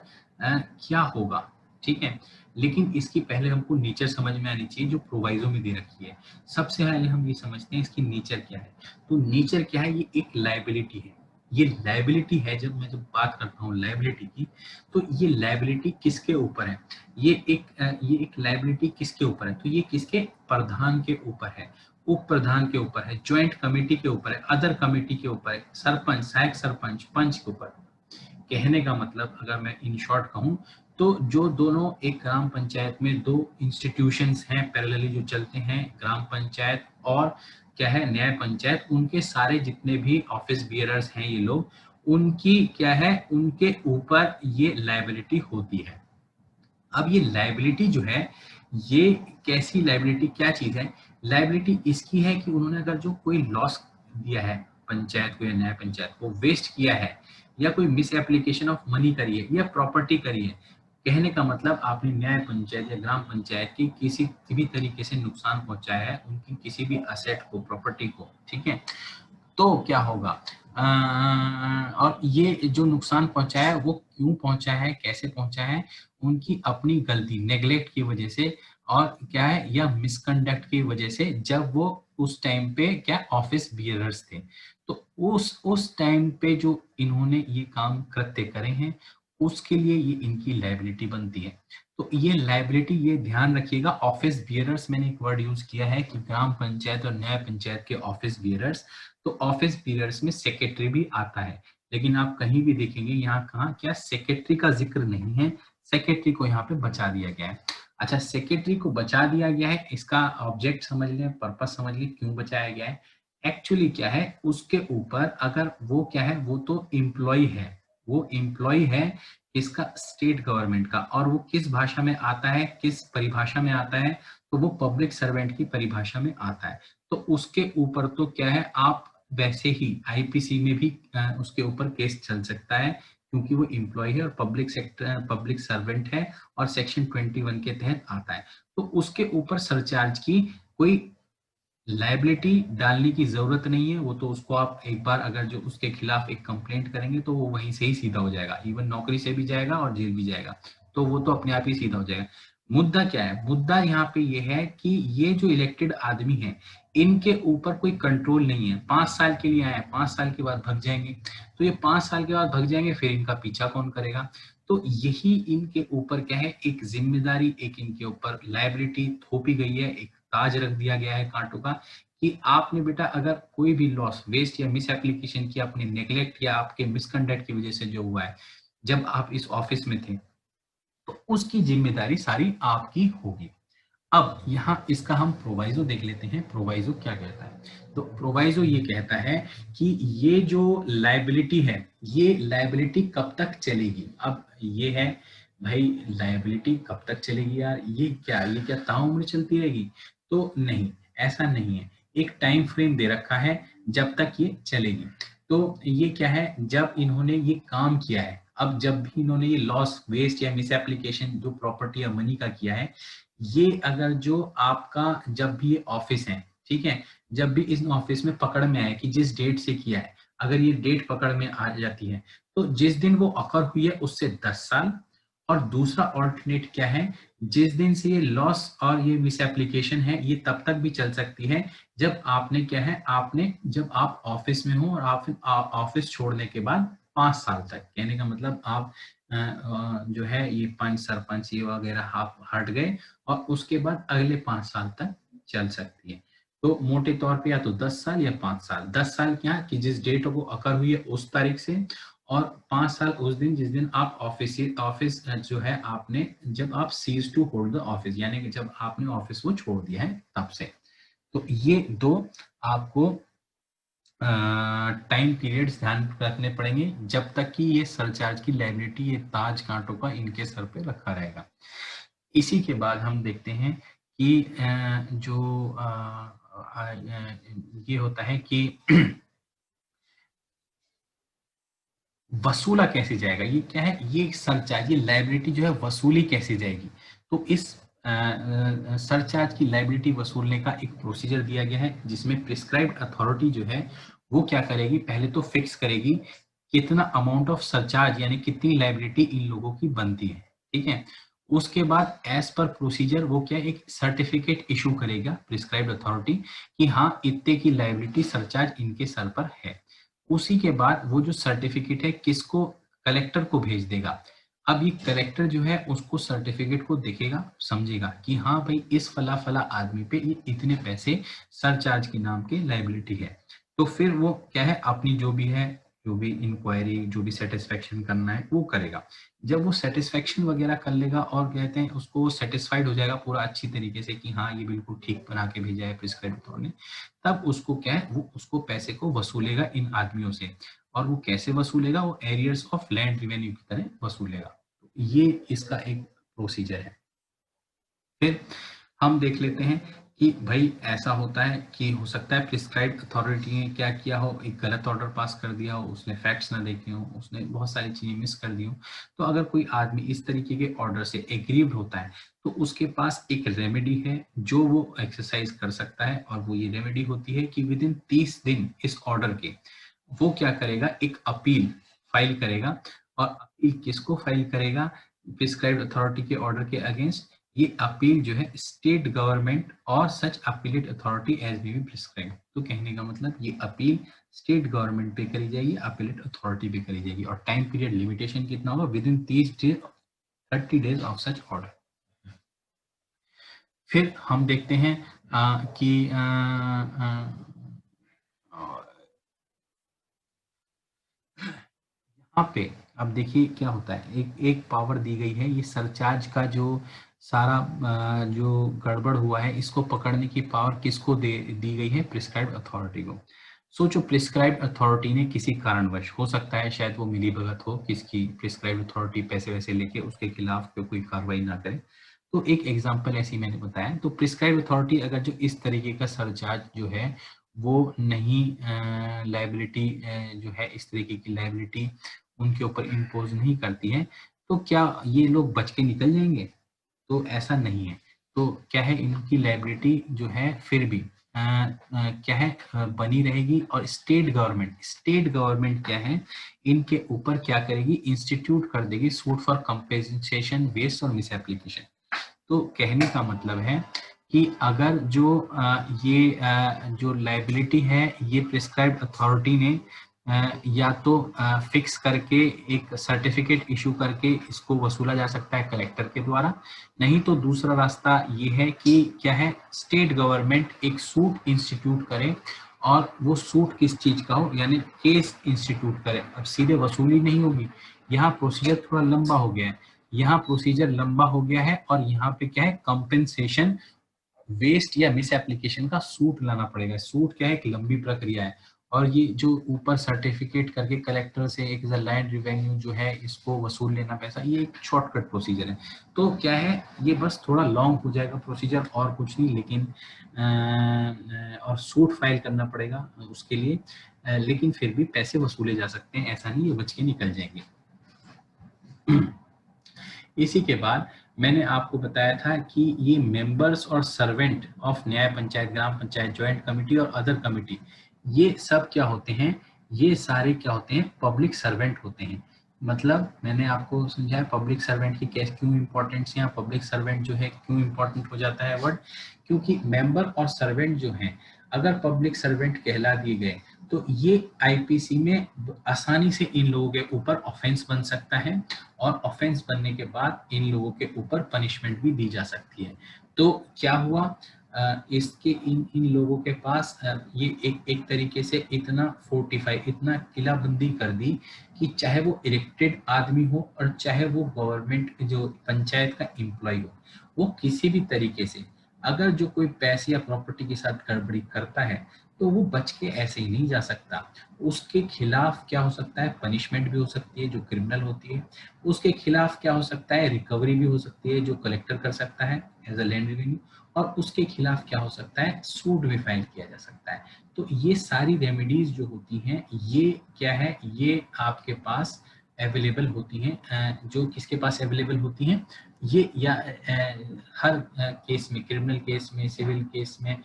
क्या होगा, ठीक है, लेकिन इसकी पहले हमको नेचर समझ में आनी चाहिए जो प्रोवाइजो में दे रखी है। सबसे पहले हम ये समझते हैं इसकी नेचर क्या है। तो नेचर क्या है, ये एक लायबिलिटी है। ये लायबिलिटी है, जब बात करता हूँ लायबिलिटी की, तो ये लायबिलिटी किसके ऊपर है, ये एक लायबिलिटी किसके ऊपर है, तो ये किसके, प्रधान के ऊपर है, उप प्रधान के ऊपर है, ज्वाइंट कमेटी के ऊपर है, अदर कमेटी के ऊपर है, सरपंच, सहायक सरपंच, पंच के ऊपर। कहने का मतलब अगर मैं इन शॉर्ट कहूँ, तो जो दोनों एक ग्राम पंचायत में दो इंस्टीट्यूशंस हैं पैरेलली जो चलते हैं, ग्राम पंचायत और क्या है, न्याय पंचायत, उनके सारे जितने भी ऑफिस बियरर्स हैं ये लोग, उनकी क्या है, उनके ऊपर ये लायबिलिटी होती है। अब ये लायबिलिटी जो है, ये कैसी लायबिलिटी, क्या चीज है, लायबिलिटी इसकी है कि उन्होंने अगर जो कोई लॉस दिया है पंचायत को या न्याय पंचायत को, वेस्ट किया है या कोई मिस एप्लीकेशन ऑफ मनी करी है या प्रॉपर्टी करी है, कहने का मतलब आपने न्याय पंचायत या ग्राम पंचायत की किसी भी तरीके से नुकसान पहुंचाया है उनकी किसी भी असेट को, प्रॉपर्टी को, ठीक है, तो क्या होगा और ये जो नुकसान पहुंचा है वो क्यों पहुंचा है, कैसे पहुंचा है, उनकी अपनी गलती, नेग्लेक्ट की वजह से और क्या है, या मिसकंडक्ट की वजह से, जब वो उस टाइम पे क्या ऑफिस बियरर्स थे, तो उस टाइम पे जो इन्होंने ये काम कृत्य करे हैं उसके लिए ये इनकी लायबिलिटी बनती है। तो ये लायबिलिटी, ये ध्यान रखिएगा, ऑफिस बियरर्स, मैंने एक वर्ड यूज किया है कि ग्राम पंचायत और न्याय पंचायत के ऑफिस बियरर्स, तो ऑफिस बियरर्स में सेक्रेटरी भी आता है, लेकिन आप कहीं भी देखेंगे यहाँ कहाँ क्या सेक्रेटरी का जिक्र नहीं है, सेक्रेटरी को यहाँ पे बचा दिया गया है। अच्छा, सेक्रेटरी को बचा दिया गया है, इसका ऑब्जेक्ट समझ लें, पर्पस समझ लें क्यों बचाया गया है। एक्चुअली क्या है, उसके ऊपर अगर वो क्या है, वो तो एम्प्लॉय है, वो एम्प्लॉय है इसका स्टेट गवर्नमेंट का, और वो किस भाषा में आता है, किस परिभाषा में आता है, तो वो पब्लिक सर्वेंट की परिभाषा में आता है। तो उसके ऊपर तो क्या है, आप वैसे ही आईपीसी में भी उसके ऊपर केस चल सकता है क्योंकि वो एम्प्लॉय है और पब्लिक सेक्टर, पब्लिक सर्वेंट है और सेक्शन 21 के तहत आता है। तो उसके ऊपर सरचार्ज की कोई लायबिलिटी डालने की जरूरत नहीं है, वो तो उसको आप एक बार अगर जो उसके खिलाफ एक कंप्लेंट करेंगे तो वो वहीं से ही सीधा हो जाएगा, इवन नौकरी से भी जाएगा और जेल भी जाएगा, तो वो तो अपने आप ही सीधा हो जाएगा। मुद्दा क्या है, मुद्दा यहाँ पे ये है कि ये जो इलेक्टेड आदमी है इनके ऊपर कोई कंट्रोल नहीं है, 5 साल के लिए आए, 5 साल के बाद भग जाएंगे, तो ये 5 साल के बाद भग जाएंगे, फिर इनका पीछा कौन करेगा। तो यही इनके ऊपर क्या है, एक जिम्मेदारी, एक इनके ऊपर लायबिलिटी थोपी गई है, एक ताज रख दिया गया है कांटों का, कि आपने बेटा अगर कोई भी लॉस, वेस्ट या मिस एप्लीकेशन की, आपने नेग्लेक्ट या आपके मिसकंडक्ट की वजह से जो हुआ है जब आप इस ऑफिस में थे, तो उसकी जिम्मेदारी सारी आपकी होगी। अब यहाँ इसका हम प्रोवाइजो देख लेते हैं, प्रोवाइजो क्या कहता है। तो प्रोवाइजो ये कहता है कि ये जो लायबिलिटी है, ये लायबिलिटी कब तक चलेगी। अब ये है भाई, लायबिलिटी कब तक चलेगी यार, ये क्या ताउम्र चलती रहेगी, तो नहीं, ऐसा नहीं है, एक टाइम फ्रेम दे रखा है जब तक ये चलेगी। तो ये क्या है, जब इन्होंने ये काम किया है, अब जब भी इन्होंने ये लॉस, वेस्ट या मिस एप्लीकेशन जो प्रॉपर्टी या मनी का किया है, ये अगर जो आपका जब भी ये ऑफिस है, ठीक है, जब भी इस ऑफिस में पकड़ में आए कि जिस डेट से किया है, अगर ये डेट पकड़ में आ जाती है तो जिस दिन वो अकर हुई है उससे 10 साल, और दूसरा ऑल्टरनेट क्या है, जिस दिन से ये लॉस और ये मिस एप्लीकेशन है ये तब तक भी चल सकती है जब आपने क्या है, आपने जब आप ऑफिस में हो और आप ऑफिस छोड़ने के बाद 5 साल तक, कहने का मतलब आप जो है ये पंच, सरपंच ये वगैरह आप हट गए और उसके बाद अगले 5 साल तक चल सकती है। तो मोटे तौर पे या तो 10 साल या 5 साल, 10 साल क्या कि जिस डेट को अकर हुई है उस तारीख से, और 5 साल उस दिन जिस दिन आप ऑफिस जो है आपने, जब आप cease to hold the office, यानी कि जब आपने ऑफिस को छोड़ दिया है तब से। तो ये दो आपको टाइम पीरियड्स ध्यान रखने पड़ेंगे जब तक कि ये सरचार्ज की लायबिलिटी, ये ताज कांटों का इनके सर पे रखा रहेगा। इसी के बाद हम देखते हैं कि जो ये होता है कि वसूला कैसे जाएगा, ये क्या है, ये सरचार्ज, ये लायबिलिटी जो है वसूली कैसे जाएगी। तो इस सरचार्ज की लायबिलिटी वसूलने का एक प्रोसीजर दिया गया है जिसमें प्रिस्क्राइब्ड अथॉरिटी जो है वो क्या करेगी, पहले तो फिक्स करेगी कितना अमाउंट ऑफ सरचार्ज, यानी कितनी लायबिलिटी इन लोगों की बनती है, ठीक है। उसके बाद एज पर प्रोसीजर वो क्या, एक सर्टिफिकेट इशू करेगा प्रिस्क्राइब्ड अथॉरिटी कि हाँ इतने की लायबिलिटी सरचार्ज इनके सर पर है। उसी के बाद वो जो सर्टिफिकेट है किसको, कलेक्टर को भेज देगा। अब ये कलेक्टर जो है उसको सर्टिफिकेट को देखेगा, समझेगा कि हाँ भाई इस फला फला आदमी पे ये इतने पैसे सरचार्ज के नाम के लायबिलिटी है। तो फिर वो क्या है, अपनी जो भी है, जो भी इंक्वायरी, जो भी सेटिस्फेक्शन करना है वो करेगा। जब वो सेटिस्फेक्शन वगैरह कर लेगा और कहते हैं उसको सेटिस्फाइड हो जाएगा पूरा अच्छी तरीके से कि हाँ ये बिल्कुल ठीक बना के भेजा है प्रिस्क्राइब अथॉरिटी ने, तब उसको क्या है, वो उसको पैसे को वसूलेगा इन आदमियों से। और वो कैसे वसूलेगा, वो एरियर्स ऑफ लैंड रिवेन्यू की तरह वसूलेगा। ये इसका एक प्रोसीजर है। फिर हम देख लेते हैं कि भाई ऐसा होता है कि हो सकता है प्रिस्क्राइब्ड अथॉरिटी ने क्या किया हो, एक गलत ऑर्डर पास कर दिया हो, उसने फैक्ट्स ना देखे हो, उसने बहुत सारी चीजें मिस कर दी हो। तो अगर कोई आदमी इस तरीके के ऑर्डर से एग्रीव्ड होता है तो उसके पास एक रेमेडी है जो वो एक्सरसाइज कर सकता है, और वो ये रेमेडी होती है कि विद इन 30 दिन इस ऑर्डर के वो क्या करेगा, एक अपील फाइल करेगा। और अपील किसको फाइल करेगा, प्रिस्क्राइब्ड अथॉरिटी के ऑर्डर के अगेंस्ट। ये अपील जो है स्टेट गवर्नमेंट और such appellate authority as may be prescribe. तो कहने का मतलब ये अपील स्टेट गवर्नमेंट पे करी जाएगी, अपीलेट अथॉरिटी पे करी जाएगी, और टाइम पीरियड लिमिटेशन कितना होगा, with in 30 days of such order. फिर हम देखते हैं कि यहाँ पे अब देखिए क्या होता है, एक एक पावर दी गई है, ये सरचार्ज का जो सारा जो गड़बड़ हुआ है इसको पकड़ने की पावर किसको दी गई है, प्रिस्क्राइब्ड अथॉरिटी को। सोचो प्रिस्क्राइब्ड अथॉरिटी ने किसी कारणवश, हो सकता है शायद वो मिलीभगत हो किसकी, प्रिस्क्राइब्ड अथॉरिटी पैसे वैसे लेके उसके खिलाफ कोई कार्रवाई ना करे। तो एक एग्जांपल ऐसे ही मैंने बताया। तो प्रिस्क्राइब्ड अथॉरिटी अगर जो इस तरीके का सरचार्ज जो है वो नहीं, लाइबिलिटी जो है इस तरीके की लाइबिलिटी उनके ऊपर इम्पोज नहीं करती है, तो क्या ये लोग बच के निकल जाएंगे? तो ऐसा नहीं है। तो क्या है, इनकी लाइबिलिटी जो है फिर भी क्या है, बनी रहेगी। और स्टेट गवर्नमेंट क्या है, इनके ऊपर क्या करेगी, इंस्टीट्यूट कर देगी सूट फॉर कंपेंसेशन वेस्ट और मिस एप्लीकेशन। तो कहने का मतलब है कि अगर जो ये जो लाइबिलिटी है ये प्रिस्क्राइब्ड अथॉरिटी ने या तो फिक्स करके एक सर्टिफिकेट इशू करके इसको वसूला जा सकता है कलेक्टर के द्वारा, नहीं तो दूसरा रास्ता ये है कि क्या है, स्टेट गवर्नमेंट एक सूट इंस्टीट्यूट करे, और वो सूट किस चीज का हो, यानी केस इंस्टीट्यूट करे। अब सीधे वसूली नहीं होगी, यहाँ प्रोसीजर थोड़ा लंबा हो गया है, यहाँ प्रोसीजर लंबा हो गया है, और यहाँ पे क्या है, कंपेंसेशन वेस्ट या मिस एप्लीकेशन का सूट लाना पड़ेगा। सूट क्या है, एक लंबी प्रक्रिया है, और ये जो ऊपर सर्टिफिकेट करके कलेक्टर से एक लैंड रिवेन्यू जो है इसको वसूल लेना पैसा, ये एक शॉर्टकट प्रोसीजर है। तो क्या है, ये बस थोड़ा लॉन्ग हो जाएगा प्रोसीजर और कुछ नहीं, लेकिन और सूट फाइल करना पड़ेगा उसके लिए, लेकिन फिर भी पैसे वसूले जा सकते हैं, ऐसा नहीं ये बच के निकल जाएंगे। इसी के बाद मैंने आपको बताया था कि ये मेंबर्स और सर्वेंट ऑफ न्याय पंचायत, ग्राम पंचायत, ज्वाइंट कमेटी और अदर कमेटी, ये सब क्या होते हैं, ये सारे क्या होते हैं, पब्लिक सर्वेंट होते हैं। मतलब मैंने आपको समझाया पब्लिक सर्वेंट की कैसे क्यों इंपॉर्टेंट है, यहाँ पब्लिक सर्वेंट जो है क्यों इंपॉर्टेंट हो जाता है वर्ड, क्योंकि मेंबर और सर्वेंट जो हैं अगर पब्लिक सर्वेंट कहला दिए गए तो ये आईपीसी में आसानी से इन लोगों के ऊपर ऑफेंस बन सकता है, और ऑफेंस बनने के बाद इन लोगों के ऊपर पनिशमेंट भी दी जा सकती है। तो क्या हुआ, इसके इन इन लोगों के पास ये एक तरीके से इतना फोर्टिफाई, इतना किलाबंदी कर दी कि चाहे वो इलेक्टेड आदमी हो और चाहे वो गवर्नमेंट जो पंचायत का एम्प्लॉय हो, वो किसी भी तरीके से अगर जो कोई पैसे या प्रॉपर्टी के साथ गड़बड़ी करता है तो वो बच के ऐसे ही नहीं जा सकता। उसके खिलाफ क्या हो सकता है, पनिशमेंट भी हो सकती है जो क्रिमिनल होती है, उसके खिलाफ क्या हो सकता है, रिकवरी भी हो सकती है जो कलेक्टर कर सकता है एज अ लैंड रेवेन्यू, और उसके खिलाफ क्या हो सकता है, सूट भी फाइल किया जा सकता है। तो ये सारी रेमेडीज जो होती हैं ये क्या है, ये आपके पास अवेलेबल होती हैं। जो किसके पास अवेलेबल होती हैं, ये या हर केस में, क्रिमिनल केस में, सिविल केस में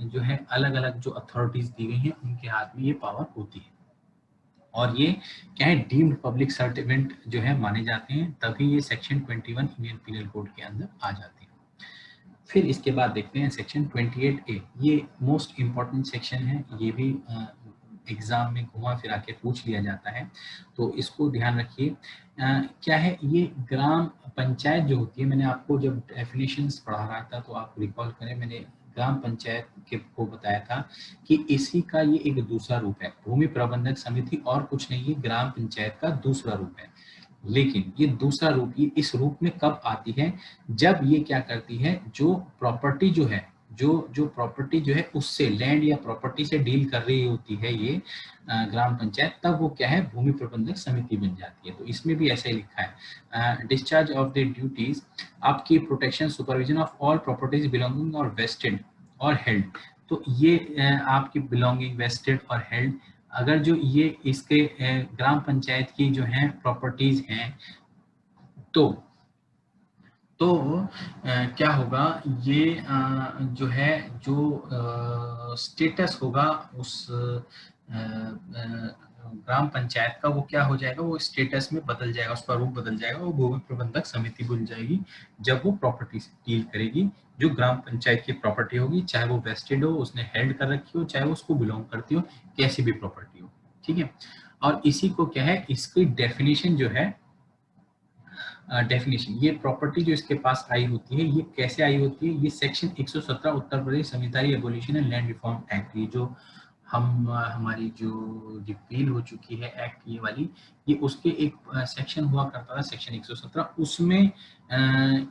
जो है अलग अलग जो अथॉरिटीज दी गई हैं उनके हाथ में ये पावर होती है, और ये क्या है, डीम्ड पब्लिक सर्वेंट जो है माने जाते हैं, तभी ये सेक्शन 21 इंडियन पीनल कोड के अंदर आ जाते हैं। फिर इसके बाद देखते हैं सेक्शन 28A, ये मोस्ट इम्पॉर्टेंट सेक्शन है, ये भी एग्जाम में घुमा फिरा के पूछ लिया जाता है, तो इसको ध्यान रखिए। क्या है, ये ग्राम पंचायत जो होती है, मैंने आपको जब डेफिनेशंस पढ़ा रहा था तो आप रिकॉल करें, मैंने ग्राम पंचायत के को बताया था कि इसी का ये एक दूसरा रूप है, भूमि प्रबंधक समिति और कुछ नहीं, है ग्राम पंचायत का दूसरा रूप है। लेकिन ये दूसरा रूप, ये इस रूप में कब आती है, जब ये क्या करती है, जो प्रॉपर्टी जो है, जो प्रॉपर्टी जो है उससे, लैंड या प्रॉपर्टी से डील कर रही होती है ये ग्राम पंचायत, तब वो क्या है, भूमि प्रबंधक समिति बन जाती है। तो इसमें भी ऐसा ही लिखा है, डिस्चार्ज ऑफ द ड्यूटीज, आपकी protection supervision of all properties belonging और वेस्टेड और हेल्ड। तो ये आपकी बिलोंगिंग, वेस्टेड और हेल्ड, अगर जो ये इसके ग्राम पंचायत की जो है प्रॉपर्टीज हैं, तो क्या होगा, ये जो है, जो स्टेटस होगा उस ग्राम पंचायत का, वो क्या हो जाएगा, वो स्टेटस में बदल जाएगा, उसका रूप बदल जाएगा, वो भूमि प्रबंधक समिति बन जाएगी जब वो प्रॉपर्टी से डील करेगी। जो ग्राम पंचायत की प्रॉपर्टी होगी, चाहे वो वेस्टेड हो, उसने हेल्ड कर रखी हो, चाहे वो उसको बिलोंग करती हो, कैसी भी प्रॉपर्टी हो, ठीक है। और इसी को क्या है, इसकी डेफिनेशन जो है, डेफिनेशन, ये प्रॉपर्टी जो इसके पास आई होती है, ये कैसे आई होती है, ये section 117 Uttar Pradesh zamindari abolition and land reform act, ये जो हमारी जो रिपील हो चुकी है एक्ट ये वाली, ये उसके एक सेक्शन हुआ करता था, सेक्शन 117, उसमें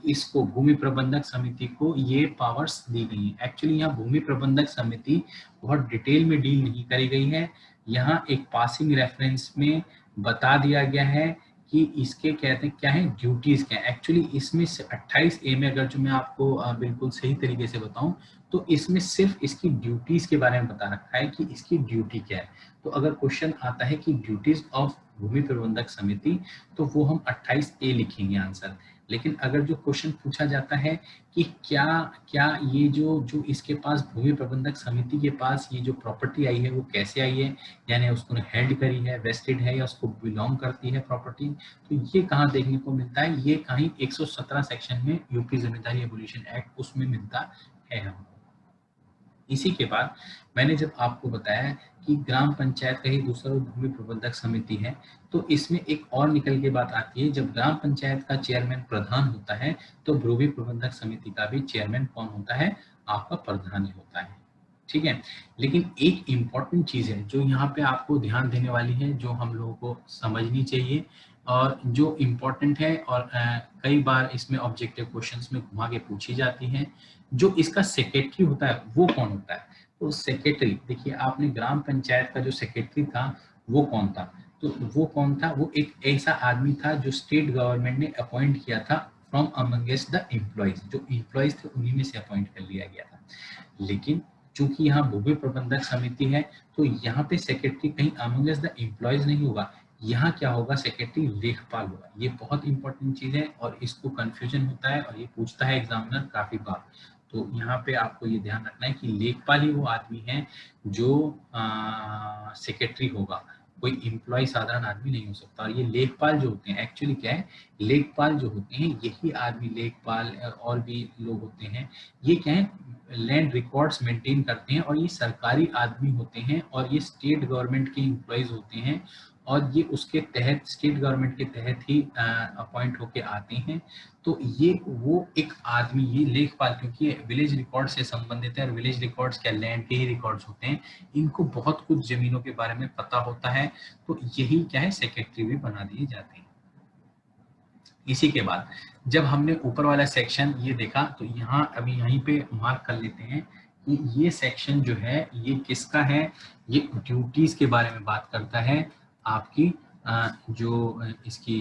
इसको भूमि प्रबंधक समिति को ये पावर्स दी गई है। एक्चुअली यहाँ भूमि प्रबंधक समिति बहुत डिटेल में डील नहीं करी गई है, यहाँ एक पासिंग रेफरेंस में बता दिया गया है कि इसके कहते हैं क्या है, ड्यूटीज क्या है। एक्चुअली इसमें से 28A में अगर जो मैं आपको बिल्कुल सही तरीके से बताऊं, तो इसमें सिर्फ इसकी ड्यूटीज के बारे में बता रखा है कि इसकी ड्यूटी क्या है। तो अगर क्वेश्चन आता है कि ड्यूटीज ऑफ भूमि प्रबंधक समिति, तो वो हम 28A लिखेंगे आंसर। लेकिन अगर जो क्वेश्चन पूछा जाता है कि क्या क्या ये जो इसके पास भूमि प्रबंधक समिति के पास ये जो प्रॉपर्टी आई है वो कैसे आई है, यानी उसको हेल्ड करी है, वेस्टेड है, या उसको बिलोंग करती है प्रॉपर्टी, तो ये कहाँ देखने को मिलता है, ये कहीं 117 सेक्शन में यूपी जमींदारी एबोलिशन एक्ट उसमें मिलता है हमको। इसी के बाद मैंने जब आपको बताया कि ग्राम पंचायत का ही दूसरा रूप भूमि प्रबंधक समिति है, तो इसमें एक और निकल के बात आती है, जब ग्राम पंचायत का चेयरमैन प्रधान होता है, तो भूमि प्रबंधक समिति का भी चेयरमैन कौन होता है, आपका प्रधान ही होता है, ठीक है। लेकिन एक इम्पॉर्टेंट चीज है जो यहाँ पे आपको ध्यान देने वाली है, जो हम लोगों को समझनी चाहिए और जो इम्पोर्टेंट है, और कई बार इसमें ऑब्जेक्टिव क्वेश्चंस में घुमा के पूछी जाती है, जो इसका सेक्रेटरी होता है वो कौन होता है। तो सेक्रेटरी, देखिए आपने ग्राम पंचायत का जो सेक्रेटरी था वो कौन था, तो वो कौन था, वो एक ऐसा आदमी था जो स्टेट गवर्नमेंट ने अपॉइंट किया था फ्रॉम अमंगेस्ट द एम्प्लॉयज, जो एम्प्लॉयज थे उन्हीं में से अपॉइंट कर लिया गया था। लेकिन चूंकि यहाँ भूमि प्रबंधक समिति है, तो यहाँ पे सेक्रेटरी कहीं अमंगेस्ट द एम्प्लॉयज नहीं होगा, यहाँ क्या होगा, सेक्रेटरी लेखपाल होगा। ये बहुत इंपॉर्टेंट चीज है और इसको कंफ्यूजन होता है और ये पूछता है एग्जामिनर काफी बार। तो यहाँ पे आपको ये ध्यान रखना है कि लेखपाल ही वो आदमी है जो सेक्रेटरी होगा, कोई एम्प्लॉय साधारण आदमी नहीं हो सकता। और ये लेखपाल जो होते हैं, एक्चुअली क्या है, लेखपाल जो होते हैं यही आदमी, लेखपाल और भी लोग होते हैं, ये क्या है, लैंड रिकॉर्ड्स मेंटेन करते हैं, और ये सरकारी आदमी होते हैं और ये स्टेट गवर्नमेंट के एम्प्लॉयज होते हैं, और ये उसके तहत, स्टेट गवर्नमेंट के तहत ही अपॉइंट होके आते हैं। तो ये वो एक आदमी, ये लेखपाल, क्योंकि विलेज रिकॉर्ड से संबंधित है, और विलेज रिकॉर्ड्स क्या, लैंड के ही रिकॉर्ड्स होते हैं, इनको बहुत कुछ जमीनों के बारे में पता होता है, तो यही क्या है, सेक्रेटरी भी बना दिए जाते हैं। इसी के बाद जब हमने ऊपर वाला सेक्शन ये देखा, तो यहाँ अभी यहीं पे मार्क कर लेते हैं कि ये सेक्शन जो है ये किसका है, ये ड्यूटीज के बारे में बात करता है, आपकी जो इसकी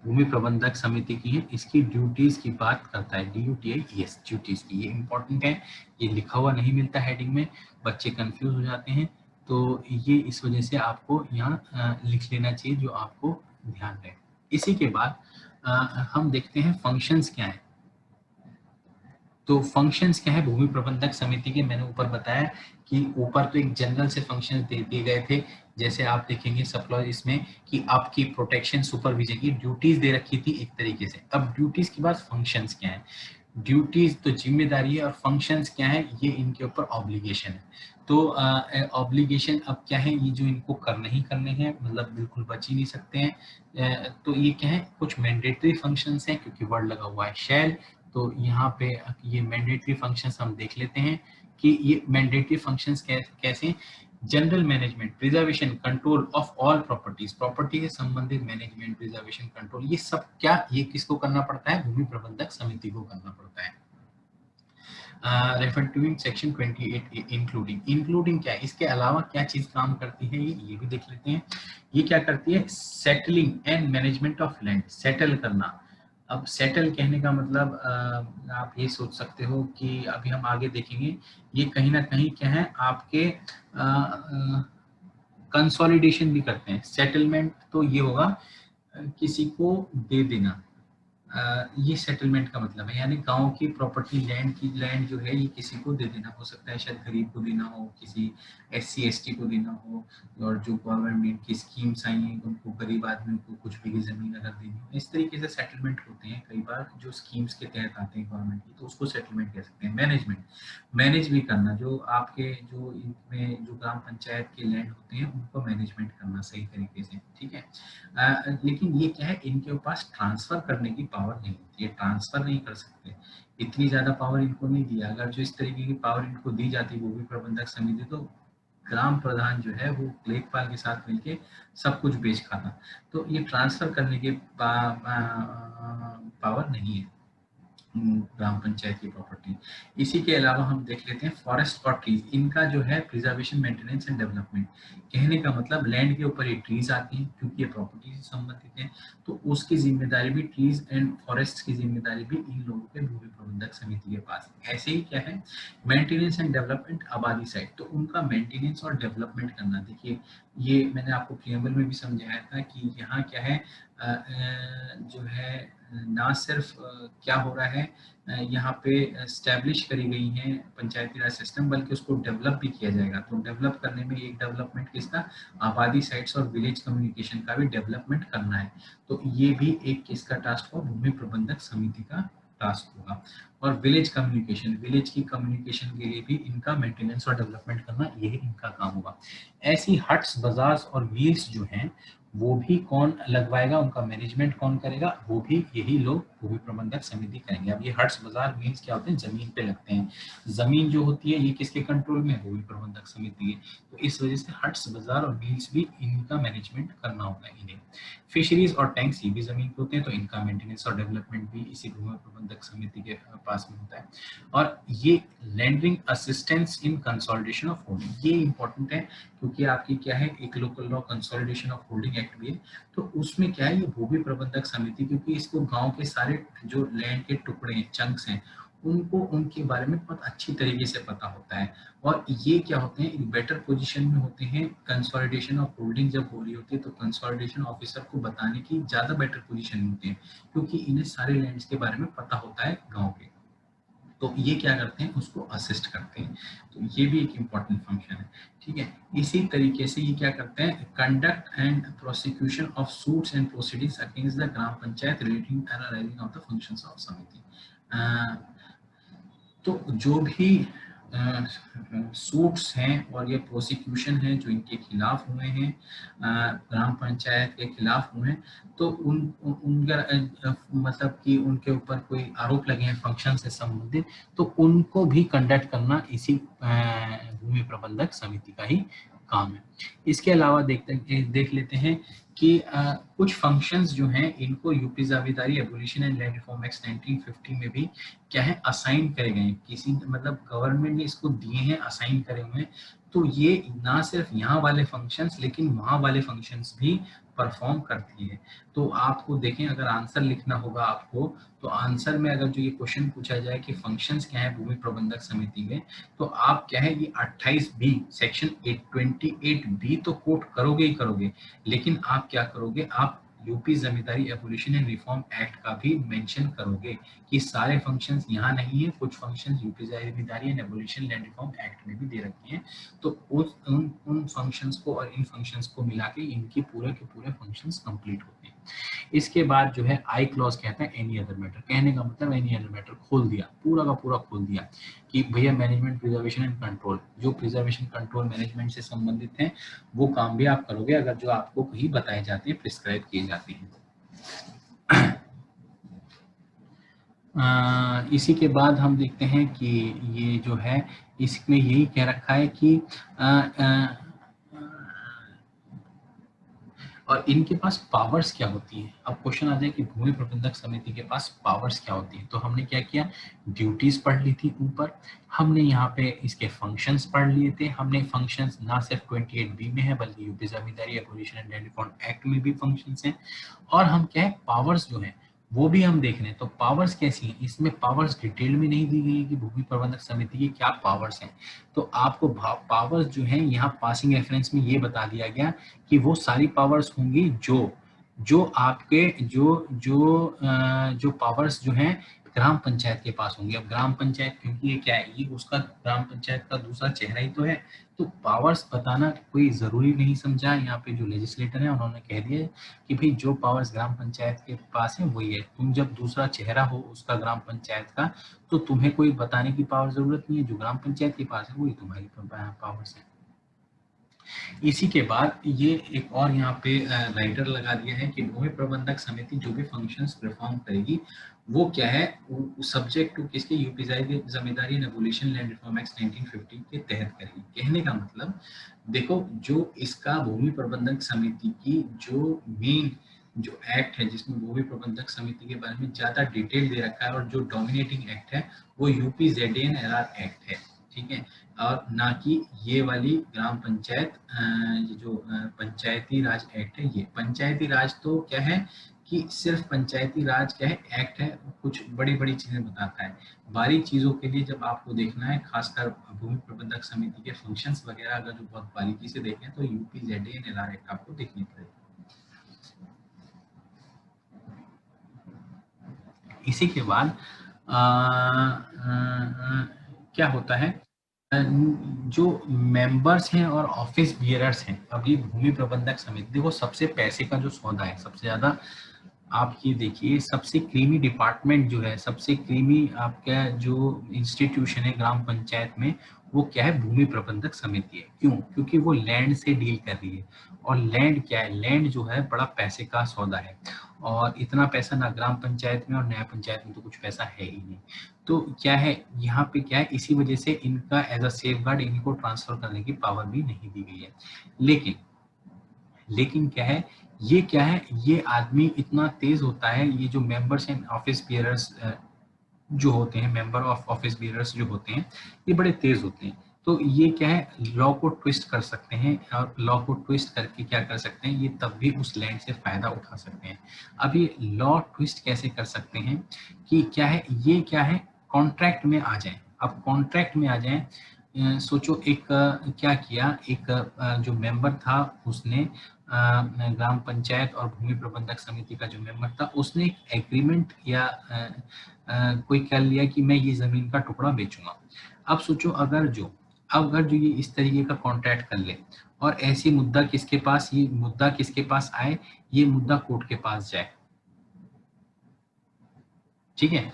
भूमि प्रबंधक समिति की है, इसकी ड्यूटीज की बात करता है, DUTI, यस, ड्यूटीज की, ये इंपॉर्टेंट है, ये लिखा हुआ नहीं मिलता हेडिंग में, बच्चे कंफ्यूज हो जाते हैं, तो ये इस वजह से आपको यहाँ लिख लेना चाहिए, जो आपको ध्यान रहे। इसी के बाद हम देखते हैं फंक्शंस क्या है। तो फंक्शंस क्या है भूमि प्रबंधक समिति के, मैंने ऊपर बताया कि ऊपर तो एक जनरल से फंक्शंस दे दिए गए थे, जैसे आप देखेंगे सप्लाई इसमें कि आपकी प्रोटेक्शन, सुपरविजन की ड्यूटीज दे रखी थी एक तरीके से। अब ड्यूटीज के बाद फंक्शंस क्या है, ड्यूटीज तो जिम्मेदारी है, और फंक्शंस क्या है, ये इनके ऊपर ऑब्लिगेशन है। तो ऑब्लिगेशन अब क्या है, ये जो इनको करने ही करने हैं, मतलब बिल्कुल बच ही नहीं सकते हैं। तो ये क्या है, कुछ मैंडेटरी फंक्शंस हैं, क्योंकि वर्ड लगा हुआ है शैल, तो यहाँ पे ये मैंडेटरी फंक्शंस हम देख लेते हैं कि ये मैंडेटरी फंक्शंस कैसे, general management, preservation, control of all properties, property से संबंधित मैनेजमेंट, प्रिजर्वेशन, कंट्रोल, ये सब क्या, ये किसको करना पड़ता है, भूमि प्रबंधक समिति को करना पड़ता है। रेफर सेक्शन 28 इंक्लूडिंग, इंक्लूडिंग क्या है, इसके अलावा क्या चीज काम करती है, ये भी देख लेते हैं। ये क्या करती है, settling and management of land, settle करना, अब सेटल कहने का मतलब आप ये सोच सकते हो कि अभी हम आगे देखेंगे, ये कहीं ना कहीं क्या है आपके कंसोलिडेशन भी करते हैं। सेटलमेंट तो ये होगा किसी को दे देना, ये सेटलमेंट का मतलब है, यानी गांव की प्रॉपर्टी लैंड जो है ये किसी को दे देना। हो सकता है शायद गरीब को देना हो, किसी SC ST को देना हो, और जो गवर्नमेंट की स्कीम्स आई हैं उनको, गरीब आदमी को कुछ भी जमीन अगर देनी हो, इस तरीके से सेटलमेंट होते हैं कई बार जो स्कीम्स के तहत आते हैं गवर्नमेंट की, तो उसको सेटलमेंट कह सकते हैं। मैनेजमेंट, मैनेज भी करना, जो आपके जो इनमें जो ग्राम पंचायत के लैंड होते हैं उनको मैनेजमेंट करना सही तरीके से, ठीक है। लेकिन ये क्या है, इनके पास ट्रांसफर करने की पावर नहीं होती, ये ट्रांसफर नहीं कर सकते, इतनी ज्यादा पावर इनको नहीं दिया। अगर जो इस तरीके की पावर इनको दी जाती भूमि प्रबंधक समिति, तो ग्राम प्रधान जो है वो लेखपाल के साथ मिलके सब कुछ बेच खाता। तो ये ट्रांसफर करने के पावर नहीं है ग्राम पंचायत की प्रॉपर्टी। इसी के अलावा हम देख लेते हैं फॉरेस्ट और ट्रीज, इनका जो है प्रिजर्वेशन, मेंटेनेंस एंड डेवलपमेंट। कहने का मतलब लैंड के ऊपर ये ट्रीज आती हैं क्योंकि ये प्रॉपर्टी से संबंधित है, तो उसकी जिम्मेदारी भी, ट्रीज एंड फॉरेस्ट की जिम्मेदारी भी इन लोगों के भूमि प्रबंधक समिति के पास है। ऐसे ही क्या है मेंटेनेंस एंड डेवलपमेंट, आबादी साइड, तो उनका मेंटेनेंस और डेवलपमेंट करना। देखिए ये मैंने आपको प्रियम्बल में भी समझाया था कि यहाँ क्या है जो है ना सिर्फ क्या हो रहा है यहाँ पे स्टैब्लिश करी गई है पंचायती राज सिस्टम, बल्कि उसको डेवलप भी किया जाएगा। तो डेवलप करने में एक डेवलपमेंट किसका, आबादी साइट्स और विलेज कम्युनिकेशन का भी डेवलपमेंट करना है। तो ये भी एक किसका टास्क होगा, भूमि प्रबंधक समिति का टास्क होगा। और विलेज कम्युनिकेशन, विलेज की कम्युनिकेशन के लिए भी इनका मेंटेनेंस और डेवलपमेंट करना, यही इनका काम होगा। ऐसी हट्स, बाजार और व्हील्स जो हैं वो भी कौन लगवाएगा, उनका मैनेजमेंट कौन करेगा, वो भी यही लोग भूमि प्रबंधक समिति करेंगे। अब ये हट्स, बाजार, व्हील्स क्या होते हैं, जमीन पे लगते हैं। जमीन जो होती है ये किसके कंट्रोल में, भूमि प्रबंधक समिति के। तो इस वजह से हट्स, बाजार और व्हील्स भी इनका मैनेजमेंट करना होगा इन्हें। फिशरीज और टैंक्स ये भी जमीन पे होते हैं, तो इनका मेंटेनेंस और डेवलपमेंट भी इसी भूमि प्रबंधक समिति के पास में होता है। और ये lending assistance in consolidation of holding, ये इंपॉर्टेंट है क्योंकि आपकी क्या है एक local law consolidation of holding act भी है। तो उसमें क्या है, ये भूमि प्रबंधक समिति, क्योंकि इसको गांव के सारे जो लैंड के टुकड़े हैं, चंक्स हैं, उनको उनके बारे में बहुत अच्छी तरीके से पता होता है। और ये क्या होते हैं, एक बेटर पोजीशन में होते हैं। कंसोलिडेशन ऑफ होल्डिंग जब हो रही होती है तो कंसोलिडेशन ऑफिसर को बताने की ज्यादा बेटर पोजीशन में होते हैं, क्योंकि इन्हें सारे लैंड्स के बारे में पता होता है गांव के। तो ये क्या करते हैं, उसको असिस्ट करते हैं। तो ये भी एक इम्पॉर्टेंट फंक्शन है, ठीक है। इसी तरीके से ये क्या करते हैं, conduct and prosecution of suits and proceedings against the gram panchayat relating and arising of the functions of समिति। तो जो भी सूट्स हैं और ये प्रोसिक्यूशन है जो इनके खिलाफ हुए हैं, ग्राम पंचायत के खिलाफ हुए हैं, तो उनका मतलब कि उनके ऊपर कोई आरोप लगे हैं फंक्शन से संबंधित, तो उनको भी कंडक्ट करना इसी भूमि प्रबंधक समिति का ही काम है। इसके अलावा देख लेते हैं कि कुछ फंक्शंस जो हैं इनको यूपी जावेदारी abolition and land reform act 1950 में भी क्या है असाइन करे गए, किसी मतलब गवर्नमेंट ने इसको दिए हैं, असाइन करे हुए हैं। तो ये ना सिर्फ यहाँ वाले फंक्शंस लेकिन वहाँ वाले फंक्शंस भी परफॉर्म करती है। तो आपको देखें, अगर आंसर लिखना होगा आपको, तो आंसर में अगर जो ये क्वेश्चन पूछा जाए कि फंक्शंस क्या है भूमि प्रबंधक समिति में, तो आप क्या है ये 28B सेक्शन 828B तो कोट करोगे ही करोगे, लेकिन आप क्या करोगे, आप UP zamindari abolition and reform act का भी मेंशन करोगे कि सारे फंक्शंस यहाँ नहीं है, कुछ functions UP zamindari and abolition land reform act में भी दे रखे हैं। तो उन फंक्शंस को और इन फंक्शंस को मिला के इनकी पूरे के पूरे फंक्शंस कंप्लीट होते हैं। इसके बाद जो है आई क्लॉज कहता है एनी अदर मैटर, कहने का मतलब एनी अदर मैटर खोल दिया, पूरा का पूरा खोल दिया कि भैया मैनेजमेंट, प्रिजर्वेशन एंड कंट्रोल, जो प्रिजर्वेशन कंट्रोल मैनेजमेंट से संबंधित हैं वो काम भी आप करोगे अगर जो आपको कहीं बताए जाते हैं, प्रिस्क्राइब किए जाते हैं। इसी के बाद हम देखते हैं कि ये जो है इसमें यही कह रखा है कि और इनके पास पावर्स क्या होती है। अब क्वेश्चन आ जाए कि भूमि प्रबंधक समिति के पास पावर्स क्या होती है, तो हमने क्या किया, ड्यूटीज पढ़ ली थी ऊपर, हमने यहाँ पे इसके फंक्शंस पढ़ लिए थे। हमने फंक्शंस ना सिर्फ 28B में है बल्कि UP zamindari abolition and land reform act में भी फंक्शंस हैं। और हम क्या है, पावर्स जो है वो भी हम देख रहे हैं। तो पावर्स कैसी हैं, इसमें पावर्स डिटेल में नहीं दी गई है कि भूमि प्रबंधक समिति की क्या पावर्स हैं। तो आपको पावर्स जो हैं यहाँ पासिंग रेफरेंस में ये बता दिया गया कि वो सारी पावर्स होंगी जो जो आपके जो पावर्स जो हैं ग्राम पंचायत के पास होंगे। अब ग्राम पंचायत, क्योंकि ये क्या है, ये उसका ग्राम पंचायत का दूसरा चेहरा ही तो है, तो पावर्स बताना कोई जरूरी नहीं समझा। यहाँ पे जो लेजिस्लेटर है उन्होंने कह दिया कि भाई जो पावर्स ग्राम पंचायत के पास है वही है। तुम जब दूसरा चेहरा हो उसका ग्राम पंचायत का, तो तुम्हें कोई बताने की पावर जरूरत नहीं है, जो ग्राम पंचायत के पास है वही तुम्हारी पावर्स है। इसी के बाद ये एक और यहाँ पे राइटर लगा दिया है कि भूमि प्रबंधक समिति जो भी फंक्शंस परफॉर्म करेगी वो क्या है, सब्जेक्ट टू किसके, UP zamindari and abolition land reform act 1950 के तहत करेगी। कहने का मतलब देखो, जो इसका भूमि प्रबंधक समिति की जो मेन जो एक्ट है जिसमें भूमि प्रबंधक समिति के बारे में ज्यादा डिटेल दे रखा है और जो डोमिनेटिंग एक्ट है वो यूपी ZAN-LR एक्ट है, ठीक है, और ना कि ये वाली ग्राम पंचायत ये जो पंचायती राज एक्ट है। ये पंचायती राज तो क्या है कि सिर्फ पंचायती राज क्या है, एक्ट है, कुछ बड़ी बड़ी चीजें बताता है। बारीक चीजों के लिए जब आपको देखना है, खासकर भूमि प्रबंधक समिति के फंक्शंस वगैरह अगर जो बहुत बारीकी से देखें तो यूपी ZAN-LR एक्ट आपको देखनी पड़ेगी। इसी के बाद क्या होता है, जो मेंबर्स हैं और ऑफिस बियरर्स हैं, अभी भूमि प्रबंधक समिति, देखो सबसे पैसे का जो सौदा है सबसे ज्यादा, आप ये देखिए सबसे क्रीमी डिपार्टमेंट जो है, सबसे क्रीमी आपका जो इंस्टीट्यूशन है ग्राम पंचायत में, वो क्या है, भूमि प्रबंधक समिति है। क्यों? क्योंकि वो लैंड से डील कर रही है, और लैंड क्या है, लैंड जो है बड़ा पैसे का सौदा है, और इतना पैसा ना ग्राम पंचायत में और न्याय पंचायत में तो कुछ पैसा है ही नहीं। तो क्या है यहाँ पे क्या है, इसी वजह से इनका एज अ सेफ गार्ड इनको ट्रांसफर करने की पावर भी नहीं दी गई है। लेकिन लेकिन क्या है, ये क्या है, ये आदमी इतना तेज होता है, ये जो मेंबर्स हैं ऑफिस बियरर्स जो होते हैं, मेंबर ऑफ ऑफिस बियरर्स जो होते हैं, ये बड़े तेज होते हैं। तो ये क्या है, लॉ को ट्विस्ट कर सकते हैं, और लॉ को ट्विस्ट करके क्या कर सकते हैं, ये तब भी उस लैंड से फायदा उठा सकते हैं। अब ये लॉ ट्विस्ट कैसे कर सकते हैं कि क्या है, ये क्या है, कॉन्ट्रैक्ट में आ जाए। अब कॉन्ट्रैक्ट में आ जाए, सोचो एक क्या किया, एक जो मेंबर था उसने ग्राम पंचायत और भूमि प्रबंधक समिति का जो मेंबर था उसने एक एग्रीमेंट किया, कोई कर लिया कि मैं ये जमीन का टुकड़ा बेचूंगा। अब सोचो अगर जो ये इस तरीके का कॉन्ट्रैक्ट कर ले, और ऐसी मुद्दा किसके पास, ये मुद्दा किसके पास आए, ये मुद्दा कोर्ट के पास जाए, ठीक है।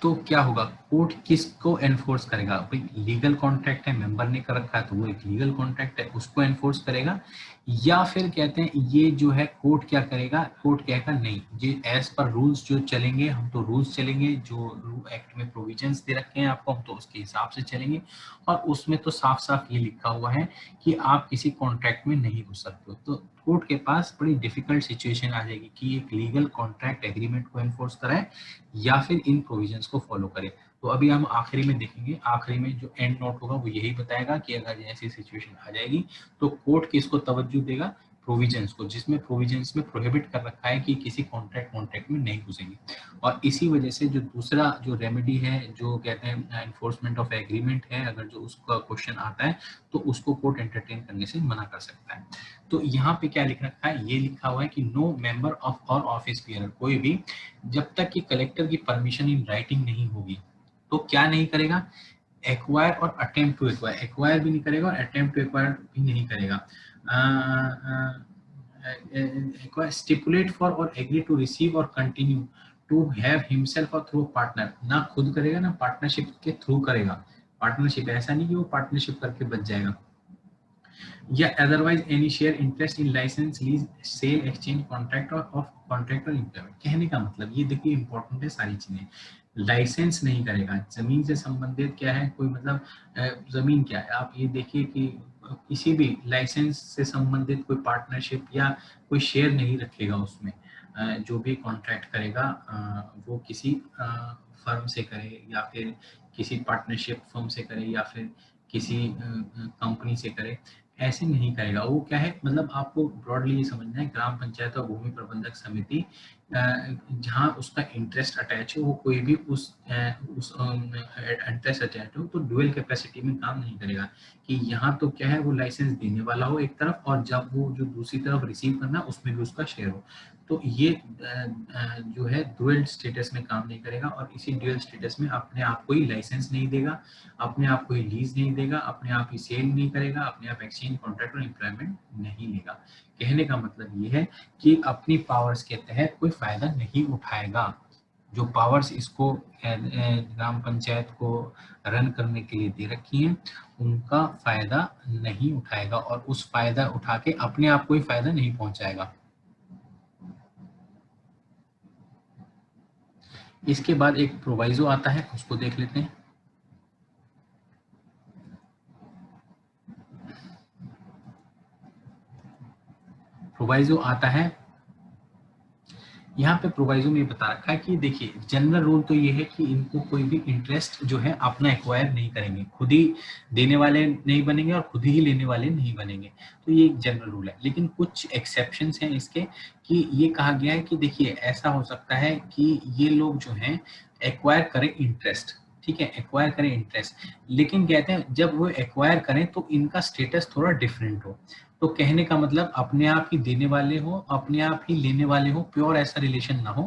तो क्या होगा, कोर्ट किसको एनफोर्स करेगा, भाई लीगल कॉन्ट्रैक्ट है, मेंबर ने कर रखा है तो वो एक लीगल कॉन्ट्रैक्ट है, उसको एनफोर्स करेगा। या फिर कहते हैं ये जो है कोर्ट क्या करेगा, कोर्ट कहेगा नहीं, ये एज पर रूल्स जो चलेंगे, हम तो रूल्स चलेंगे, जो एक्ट में प्रोविजंस दे रखे हैं आपको, हम तो उसके हिसाब से चलेंगे, और उसमें तो साफ साफ ये लिखा हुआ है कि आप किसी कॉन्ट्रैक्ट में नहीं घुस सकते हो। तो कोर्ट के पास बड़ी डिफिकल्ट सिचुएशन आ जाएगी कि एक लीगल कॉन्ट्रैक्ट एग्रीमेंट को एनफोर्स कराए या फिर इन प्रोविजंस को फॉलो करें। तो अभी हम आखिरी में देखेंगे, आखिरी में जो एंड नोट होगा वो यही बताएगा कि अगर ऐसी सिचुएशन आ जाएगी तो कोर्ट किसको तवज्जो देगा, प्रोविजंस को, जिसमें प्रोविजंस में प्रोहिबिट कर रखा है कि किसी कॉन्ट्रैक्ट में नहीं घुसेंगे। और इसी वजह से जो दूसरा जो रेमेडी है, जो कहते हैं एनफोर्समेंट ऑफ एग्रीमेंट है, अगर जो उसका क्वेश्चन आता है तो उसको कोर्ट एंटरटेन करने से मना कर सकता है। तो यहाँ पे क्या लिख रखा है, ये लिखा हुआ है कि नो मेंबर ऑफ और ऑफिस बियरर, कोई भी जब तक कि कलेक्टर की परमिशन इन राइटिंग नहीं होगी तो क्या नहीं करेगा, एक्वायर और अटेम्प्ट टू एक्वायर, एक्वायर भी नहीं करेगा और अटेम्प्ट टू एक्वायर भी नहीं करेगा। एक्वायर स्टिपुलेट फॉर और एग्री टू रिसीव और कंटिन्यू टू हैव हिमसेल्फ और थ्रू पार्टनर, ना खुद करेगा ना पार्टनरशिप के थ्रू करेगा। पार्टनरशिप ऐसा नहीं कि वो पार्टनरशिप करके बच जाएगा, या otherwise any share interest in licence lease sale exchange contract or of contract or employment. कहने का मतलब ये देखिए इंपॉर्टेंट है सारी चीजें, लाइसेंस नहीं करेगा, जमीन से संबंधित क्या है, कोई मतलब जमीन क्या है, आप ये देखिए कि किसी भी लाइसेंस से संबंधित कोई पार्टनरशिप या कोई शेयर नहीं रखेगा उसमें। जो भी कॉन्ट्रैक्ट करेगा वो किसी फर्म से करे, या फिर किसी पार्टनरशिप फर्म से करे, या फिर किसी कंपनी से करे, ऐसे नहीं करेगा। वो क्या है, मतलब आपको ब्रॉडली ये समझना है, ग्राम पंचायत और भूमि प्रबंधक समिति जहाँ उसका इंटरेस्ट अटैच हो, वो कोई भी उस इंटरेस्ट अटैच हो तो ड्यूअल कैपेसिटी में काम नहीं करेगा। कि यहाँ तो क्या है, वो लाइसेंस देने वाला हो एक तरफ, और जब वो जो दूसरी तरफ रिसीव करना उसमें भी उसका शेयर हो। तो ये जो है ड्यूअल स्टेटस में काम नहीं करेगा, और इसी ड्यूअल स्टेटस में अपने आप को ही लाइसेंस नहीं देगा, अपने आप को ही लीज नहीं देगा, अपने आप ही सेल नहीं करेगा, अपने आप एक्सचेंज कॉन्ट्रैक्ट और एम्प्लॉयमेंट नहीं लेगा। कहने का मतलब ये है कि अपनी पावर्स के तहत कोई फायदा नहीं उठाएगा। जो पावर्स इसको ग्राम पंचायत को रन करने के लिए दे रखी हैं, उनका फायदा नहीं उठाएगा, और उस फायदा उठा के अपने आप को ही फायदा नहीं पहुंचाएगा। इसके बाद एक प्रोवाइजो आता है, उसको देख लेते हैं। प्रोवाइजो आता है, यहाँ पे प्रोवाइजो में बता रखा है कि देखिए जनरल रूल तो ये है कि इनको कोई भी इंटरेस्ट जो है अपना एक्वायर नहीं करेंगे, खुद ही देने वाले नहीं बनेंगे और खुद ही लेने वाले नहीं बनेंगे। तो ये एक जनरल रूल है, लेकिन कुछ एक्सेप्शंस हैं इसके, कि ये कहा गया है कि देखिए ऐसा हो सकता है कि ये लोग जो हैं एक्वायर करें इंटरेस्ट, ठीक है, एक्वायर करें इंटरेस्ट, लेकिन कहते हैं जब वो एक्वायर करें तो इनका स्टेटस थोड़ा डिफरेंट हो। तो कहने का मतलब अपने आप ही देने वाले हो, अपने आप ही लेने वाले हो, प्योर ऐसा रिलेशन ना हो,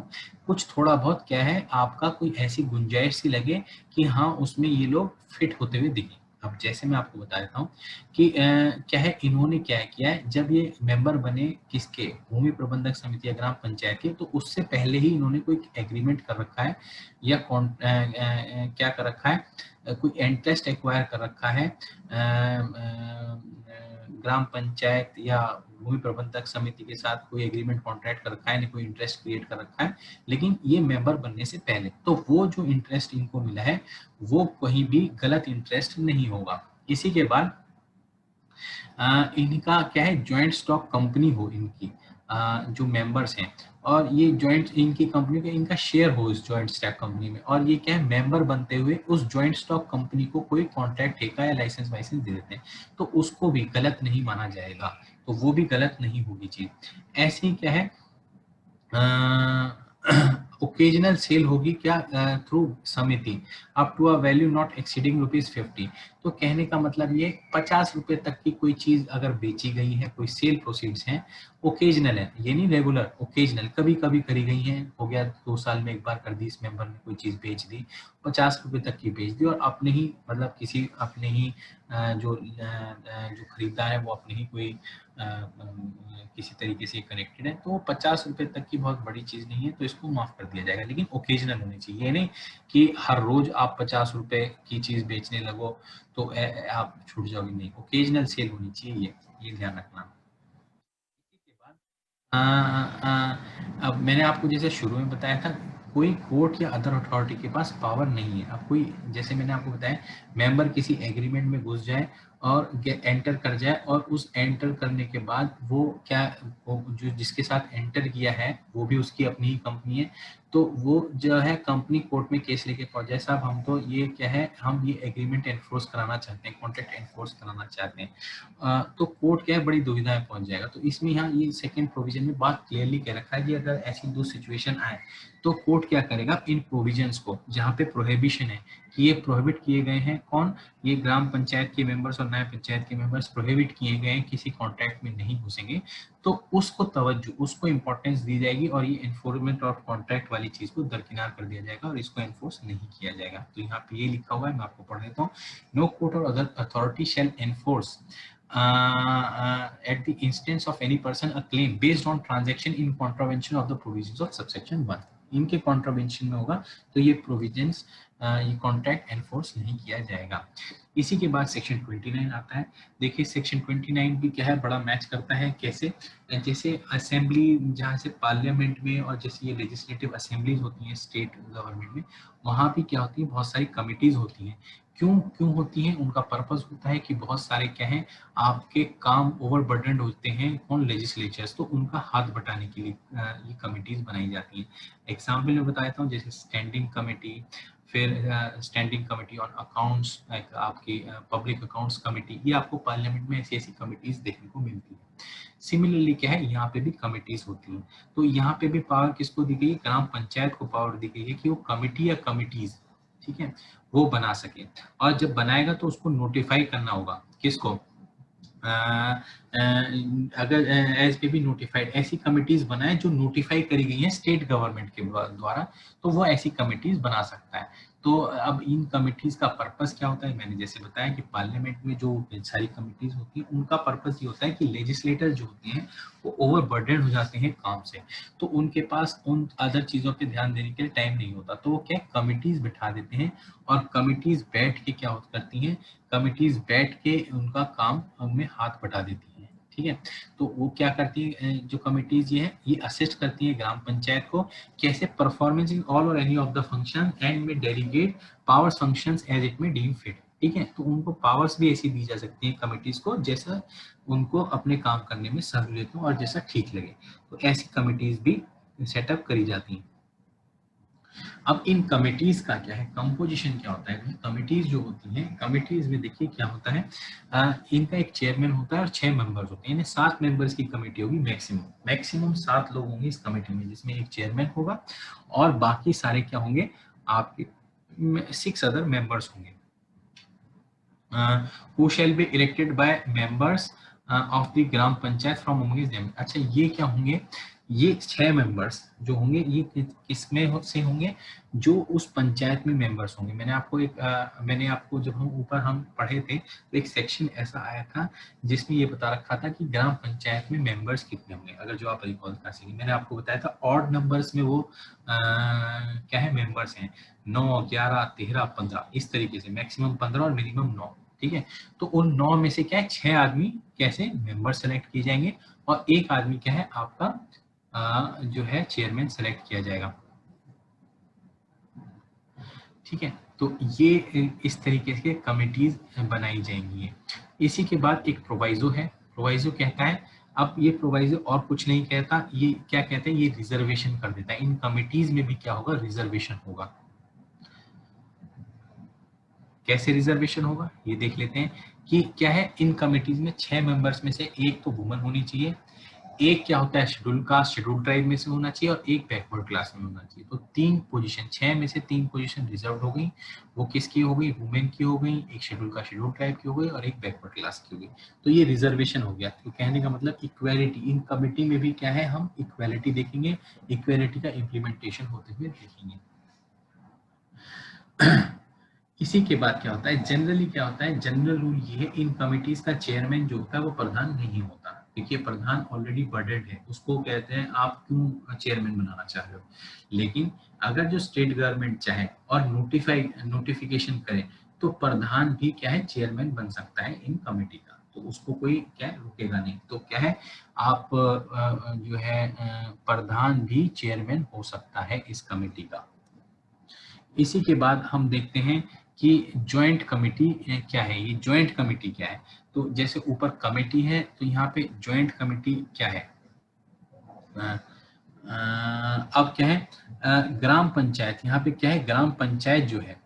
कुछ थोड़ा बहुत क्या है आपका कोई ऐसी गुंजाइश सी लगे कि हाँ उसमें ये लोग फिट होते हुए दिखे। अब जैसे मैं आपको बता देता हूँ कि क्या है, इन्होंने क्या किया है, जब ये मेंबर बने किसके, भूमि प्रबंधक समिति या ग्राम पंचायत के, तो उससे पहले ही इन्होंने कोई एग्रीमेंट कर रखा है या क्या कर रखा है, कोई इंटरेस्ट एक्वायर कर रखा है ग्राम पंचायत या भूमि प्रबंधक समिति के साथ, कोई एग्रीमेंट कॉन्ट्रैक्ट कर रखा है, कोई इंटरेस्ट क्रिएट कर रखा है, लेकिन ये मेंबर बनने से पहले। तो वो जो इंटरेस्ट इनको मिला है वो कहीं भी गलत इंटरेस्ट नहीं होगा। इसी के बाद इनका क्या है, ज्वाइंट स्टॉक कंपनी हो इनकी, जो मेंबर्स हैं, और ये ज्वाइंट इनकी कंपनी का इनका शेयर हो इस ज्वाइंट स्टॉक कंपनी में, और ये क्या है मेंबर बनते हुए उस ज्वाइंट स्टॉक कंपनी को कोई कॉन्ट्रैक्ट ठेका या लाइसेंस वाइसेंस दे देते हैं, तो उसको भी गलत नहीं माना जाएगा, तो वो भी गलत नहीं होगी चीज। ऐसे ही क्या है, ओकेजनल सेल होगी क्या, थ्रू समिति, up to a value not exceeding ₹50। तो कहने का मतलब ये 50 रुपए तक की कोई चीज अगर बेची गई है, कोई सेल प्रोसीड्स हैं, ओकेजनल है, ये नहीं रेगुलर, ओकेजनल, कभी कभी करी गई है, हो गया 2 साल में एक बार कर दी, इस मेंबर ने कोई चीज बेच दी, 50 रुपए तक की बेच दी, और अपने ही मतलब किसी अपने ही जो खरीदार है वो अपने ही कोई किसी तरीके से कनेक्टेड है, तो 50 रुपए तक की बहुत बड़ी चीज नहीं है, तो इसको माफ कर दिया जाएगा, लेकिन ओकेजनल होनी चाहिए। ये नहीं कि हर रोज आप 50 रुपए की चीज बेचने लगो तो आप छूट जाओगे, नहीं, ओकेजनल सेल होनी चाहिए, ये ध्यान रखना। इसी के बाद अब मैंने आपको जैसे शुरू में बताया था, कोई कोर्ट या अदर अथॉरिटी के पास पावर नहीं है। अब कोई, जैसे मैंने आपको बताया, मेंबर किसी एग्रीमेंट में घुस जाए और एंटर कर जाए, और उस एंटर करने के बाद वो क्या, वो जो जिसके साथ एंटर किया है वो भी उसकी अपनी ही कंपनी है, तो वो जो है कंपनी कोर्ट में केस लेके पहुंच जाए, साहब हम तो ये क्या है, हम ये एग्रीमेंट एनफोर्स कराना चाहते हैं, कॉन्ट्रैक्ट एनफोर्स कराना चाहते हैं, तो कोर्ट क्या है बड़ी दुविधा में पहुंच जाएगा। तो इसमें यहाँ ये सेकंड प्रोविजन में बात क्लियरली कह रखा है कि अगर ऐसी दो सिचुएशन आए तो कोर्ट क्या करेगा, इन प्रोविजंस को जहाँ पे प्रोहिबिशन है कि ये प्रोहिबिट किए गए हैं, कौन, ये ग्राम पंचायत के मेंबर्स और न्याय पंचायत के मेंबर्स प्रोहिबिट किए गए हैं, किसी कॉन्ट्रैक्ट में नहीं घुसेंगे, तो उसको तवज्जो, उसको इंपॉर्टेंस दी जाएगी, और ये एनफोर्समेंट ऑफ कॉन्ट्रैक्ट वाली चीज को दरकिनार कर दिया जाएगा और इसको एनफोर्स नहीं किया जाएगा। तो यहाँ पे ये लिखा हुआ है, मैं आपको पढ़ देता हूँ। नो कोर्ट और other authority shell enforce at the instance of any person a claim based on transaction in contravention of the provisions of subsection 1। इनके कॉन्ट्रावेंशन में होगा तो ये प्रोविजंस, ये कॉन्ट्रैक्ट एनफोर्स नहीं किया जाएगा। इसी के बाद सेक्शन 29 आता है। देखिए सेक्शन 29 भी क्या है, बड़ा मैच करता है, कैसे, जैसे असेंबली, जहाँ से पार्लियामेंट में और जैसे ये लेजिस्लेटिव असेंबलीज होती हैं स्टेट गवर्नमेंट में, वहाँ भी क्या होती है, बहुत सारी कमिटीज होती हैं। क्यों क्यों होती हैं, उनका पर्पस होता है कि बहुत सारे क्या है आपके काम ओवरबर्डन होते हैं, कौन, लेजिस्लेचर्स, तो उनका हाथ बटाने के लिए ये कमिटीज बनाई जाती हैं। एग्जाम्पल में बताता हूँ, जैसे स्टैंडिंग कमेटी, फिर स्टैंडिंग कमेटी ऑन अकाउंट्स, आपकी पब्लिक अकाउंट्स कमेटी, ये आपको पार्लियामेंट में ऐसी ऐसी कमिटीज देखने को मिलती है। सिमिलरली क्या है, यहाँ पे भी कमिटीज होती हैं। तो यहाँ पे भी पावर किसको दी गई है, ग्राम पंचायत को पावर दी गई है कि वो कमिटी या कमिटीज, ठीक है, वो बना सके। और जब बनाएगा तो उसको नोटिफाई करना होगा किसको, अगर एज पे भी नोटिफाइड, ऐसी कमिटीज बनाए जो नोटिफाई करी गई हैं स्टेट गवर्नमेंट के द्वारा, तो वो ऐसी कमिटीज बना सकता है। तो अब इन कमिटीज का पर्पस क्या होता है, मैंने जैसे बताया कि पार्लियामेंट में जो सारी कमिटीज होती हैं उनका पर्पस ये होता है कि लेजिस्लेटर जो होते हैं वो ओवरबर्डन हो जाते हैं काम से, तो उनके पास उन अदर चीजों पे ध्यान देने के लिए टाइम नहीं होता, तो वो क्या कमिटीज बिठा देते हैं और कमिटीज बैठ के क्या करती हैं, कमिटीज बैठ के उनका काम में हाथ बटा देती हैं, ठीक है। तो वो क्या करती है, जो कमिटीज ये है ये असिस्ट करती है ग्राम पंचायत को कैसे परफॉर्मेंस इन ऑल और any of the function and may delegate powers functions as it may deem fit, ठीक है। तो उनको पावर्स भी ऐसी दी जा सकती है कमिटीज को जैसा उनको अपने काम करने में सहूलियत हो और जैसा ठीक लगे, तो ऐसी कमिटीज भी सेटअप करी जाती हैं। अब इन कमिटीज का क्या है, कंपोजिशन क्या होता है, कमिटीज जो होती हैं, कमिटीज में देखिए क्या होता है, इनका एक चेयरमैन होता है और 6 मेंबर्स होते हैं, यानी 7 मेंबर्स की कमेटी होगी मैक्सिमम 7 लोग होंगे इस कमेटी में, जिसमें एक चेयरमैन होगा और बाकी सारे क्या होंगे आपके 6 अदर मेंबर्स होंगे, who shall be elected by members of the gram panchayat from among them। अच्छा ये क्या होंगे, ये 6 मेंबर्स जो होंगे ये किसमें से होंगे, जो उस पंचायत में मेंबर्स होंगे। मैंने आपको जब हम पढ़े थे तो एक सेक्शन ऐसा आया था जिसमें ये बता रखा था कि ग्राम पंचायत में मेंबर्स कितने होंगे, अगर जो आप रिकॉल कर सकें। मैंने आपको बताया था ऑड नंबर्स में वो क्या है मेंबर्स हैं 9, 11, 13, 15 इस तरीके से, मैक्सिमम 15 और मिनिमम 9, ठीक है। तो उन 9 में से क्या है 6 आदमी कैसे मेंबर सेलेक्ट किए जाएंगे और एक आदमी क्या है आपका जो है चेयरमैन सेलेक्ट किया जाएगा, ठीक है। तो ये इस तरीके से कमिटीज बनाई जाएंगी। इसी के बाद एक प्रोवाइजो है, प्रोवाइजो कहता है, अब ये प्रोवाइजो और कुछ नहीं कहता, ये क्या कहते हैं, ये रिजर्वेशन कर देता है, इन कमिटीज में भी क्या होगा रिजर्वेशन होगा। कैसे रिजर्वेशन होगा ये देख लेते हैं कि क्या है, इन कमिटीज में 6 मेंबर्स में से एक तो वुमन होनी चाहिए, एक क्या होता है शेड्यूल कास्ट शेड्यूल ट्राइब में से होना चाहिए और एक बैकवर्ड क्लास में होना चाहिए। तो 3 पोजीशन, 6 में से 3 पोजीशन रिजर्व हो गई, वो किसकी हो गई, वुमेन की हो गई, एक शेड्यूल कास्ट शेड्यूल ट्राइब की हो गई और एक बैकवर्ड क्लास की हो गई। तो ये रिजर्वेशन हो गया। तो कहने का मतलब इक्वालिटी, इन कमिटी में भी क्या है हम इक्वालिटी देखेंगे, इक्वालिटी का इम्प्लीमेंटेशन होते हुए देखेंगे। इसी के बाद क्या होता है, जनरली क्या होता है, जनरल रूल ये है, इन कमिटीज का चेयरमैन जो होता है वो प्रधान नहीं होता। देखिए प्रधान ऑलरेडी बर्डेड है, उसको कहते हैं आप क्यों चेयरमैन बनाना चाह रहे हो। लेकिन अगर जो स्टेट गवर्नमेंट चाहे और नोटिफिकेशन करे तो प्रधान भी क्या है चेयरमैन बन सकता है इन कमेटी का, तो उसको कोई क्या रुकेगा नहीं। तो क्या है आप जो है प्रधान भी चेयरमैन हो सकता है इस कमेटी का। इसी के बाद हम देखते हैं कि ज्वाइंट कमेटी क्या है, ये ज्वाइंट कमेटी क्या है। तो जैसे ऊपर कमेटी है तो यहाँ पे ज्वाइंट कमेटी क्या है, अब क्या है ग्राम पंचायत, यहाँ पे क्या है ग्राम पंचायत जो है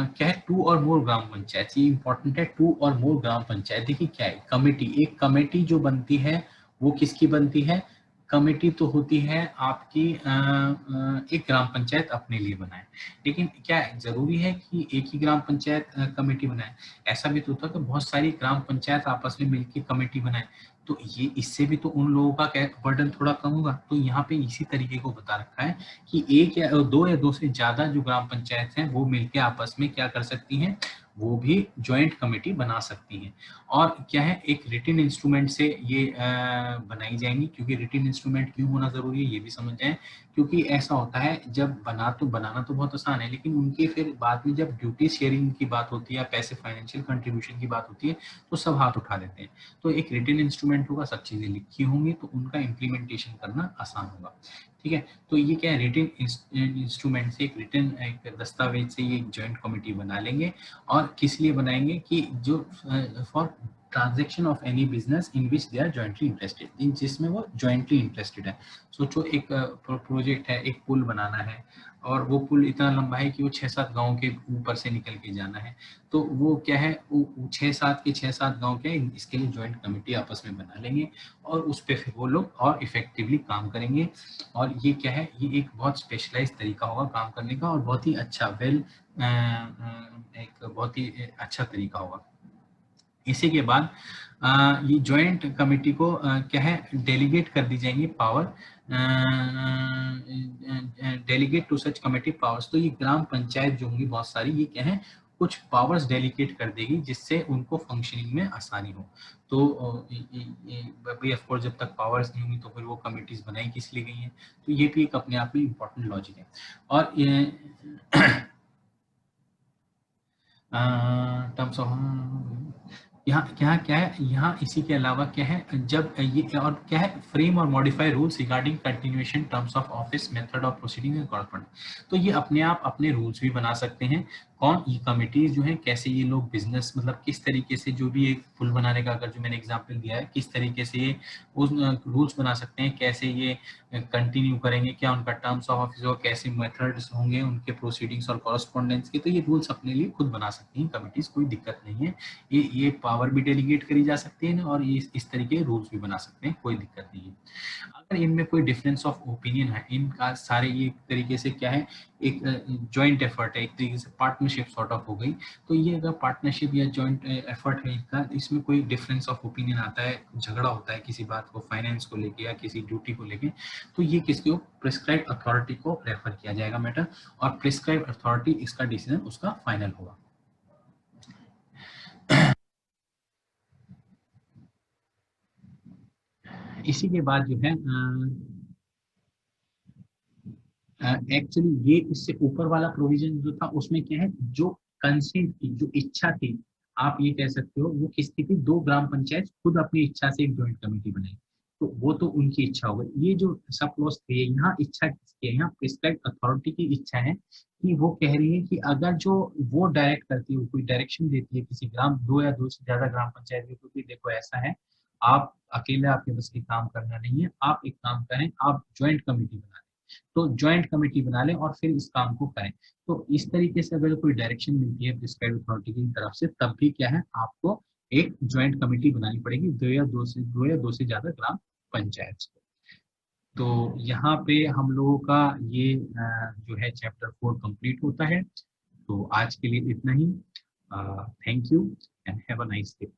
क्या है 2 और मोर ग्राम पंचायत, ये इंपॉर्टेंट है 2 और मोर ग्राम पंचायत। देखिए क्या है कमेटी, एक कमेटी जो बनती है वो किसकी बनती है, कमेटी तो होती है आपकी एक ग्राम पंचायत अपने लिए बनाए, लेकिन क्या जरूरी है कि एक ही ग्राम पंचायत कमेटी बनाए, ऐसा भी तो होता है कि बहुत सारी ग्राम पंचायत आपस में मिलकर कमेटी बनाए, तो ये इससे भी तो उन लोगों का बर्डन थोड़ा कम होगा। तो यहाँ पे इसी तरीके को बता रखा है कि एक या दो से ज्यादा जो ग्राम पंचायत हैं वो मिलके आपस में क्या कर सकती हैं, वो भी ज्वाइंट कमेटी बना सकती हैं। और क्या है एक रिटन इंस्ट्रूमेंट से ये बनाई जाएंगी, क्योंकि रिटन इंस्ट्रूमेंट क्यों होना जरूरी है ये भी समझ जाएं, क्योंकि ऐसा होता है जब बनाना तो बहुत आसान है, लेकिन उनके फिर बाद में जब ड्यूटी शेयरिंग की बात होती है, पैसे फाइनेंशियल कंट्रीब्यूशन की बात होती है तो सब हाथ उठा देते हैं। तो एक रिटन इंस्ट्रूमेंट होगा, सब चीजें लिखी होंगी तो उनका इम्प्लीमेंटेशन करना आसान होगा, ठीक है। तो ये क्या है रिटन इंस्ट्रूमेंट से, एक दस्तावेज से ये ज्वाइंट कमेटी बना लेंगे। और किस लिए बनाएंगे कि जो for transaction of any business in which they are jointly interested, जिसमें वो जॉइंटली इंटरेस्टेड है। सोचो एक प्रोजेक्ट है, एक पुल बनाना है और वो पुल इतना लंबा है कि वो 6-7 गांव के ऊपर से निकल के जाना है, तो वो क्या है, वो 6-7 गांव के इसके लिए जॉइंट कमेटी आपस में बना लेंगे और उस पर फिर वो लोग और इफेक्टिवली काम करेंगे। और ये क्या है, ये एक बहुत स्पेशलाइज तरीका होगा काम करने का और बहुत ही अच्छा एक बहुत ही अच्छा तरीका होगा। इसी के बाद ये जॉइंट कमेटी को क्या है, डेलीगेट कर दी जाएंगी power, delegate to such committee powers. तो ये ग्राम पंचायत जो होंगी बहुत सारी, ये क्या है, कुछ पावर्स डेलीगेट कर देगी जिससे उनको फंक्शनिंग में आसानी हो। तो भाई ऑफ कोर्स जब तक पावर्स नहीं होंगी तो फिर वो कमिटीज बनाई किस लिए गई हैं, तो ये भी एक अपने आप में इम्पोर्टेंट लॉजिक है। और टर्म्स ऑफ यहाँ क्या क्या है, यहाँ इसी के अलावा क्या है, जब ये और क्या है, फ्रेम और modify rules regarding continuation terms of office method of proceeding and corporate. तो ये अपने आप अपने रूल्स भी बना सकते हैं। कौन, ये कमिटीज जो है, कैसे ये लोग बिजनेस मतलब किस तरीके से, जो भी एक पुल बनाने का अगर जो मैंने एग्जांपल दिया है, किस तरीके से ये उस रूल्स बना सकते हैं, कैसे ये कंटिन्यू करेंगे, क्या उनका टर्म्स ऑफ ऑफिस हो, कैसे मेथड्स होंगे उनके प्रोसीडिंग्स और कॉरेस्पॉन्डेंस के, तो ये रूल्स अपने लिए खुद बना सकती हैं कमिटीज, कोई दिक्कत नहीं है। ये पावर भी डेलीगेट करी जा सकती है और ये इस तरीके के रूल्स भी बना सकते हैं, कोई दिक्कत नहीं है। अगर इनमें कोई डिफरेंस ऑफ ओपिनियन है, इनका सारे ये तरीके से क्या है, एक जॉइंट एफर्ट है, एक तरीके से पार्टनरशिप सॉर्ट ऑफ हो गई। तो ये अगर पार्टनरशिप या जॉइंट एफर्ट है इनका, इसमें कोई डिफरेंस ऑफ ओपिनियन आता है, झगड़ा होता है किसी बात को, फाइनेंस को लेके या किसी ड्यूटी को लेके, तो ये किसको, प्रिस्क्राइब अथॉरिटी को रेफर किया जाएगा मैटर, और प्रिस्क्राइब अथॉरिटी इसका डिसीजन उसका फाइनल होगा। इसी के बाद जो है एक्चुअली ये इससे ऊपर वाला प्रोविजन जो था उसमें क्या है, जो कंसेंट थी, जो इच्छा थी, आप ये कह सकते हो, वो किसकी थी, दो ग्राम पंचायत खुद अपनी इच्छा से एक जॉइंट कमेटी बनाई, तो वो तो उनकी इच्छा हो गई। ये जो सब क्लॉज थे, यहाँ इच्छा किसकी है, यहाँ प्रिस्क्राइब अथॉरिटी की इच्छा है कि वो कह रही है कि अगर जो वो डायरेक्ट करती है, कोई डायरेक्शन देती है किसी ग्राम, दो या दो से ज्यादा ग्राम पंचायत को, क्योंकि देखो ऐसा है, आप अकेले आपके बस की काम करना नहीं है, आप एक काम करें, आप ज्वाइंट कमेटी बना, तो ज्वाइंट कमेटी बना लें और फिर इस काम को करें। तो इस तरीके से अगर कोई डायरेक्शन मिलती है प्रिस्क्राइब अथॉरिटी की तरफ से, तब भी क्या है, आपको एक ज्वाइंट कमेटी बनानी पड़ेगी, दो या दो से ज्यादा ग्राम पंचायत से। तो यहाँ पे हम लोगों का ये जो है चैप्टर 4 कंप्लीट होता है। तो आज के लिए इतना ही। Thank you and have a nice day.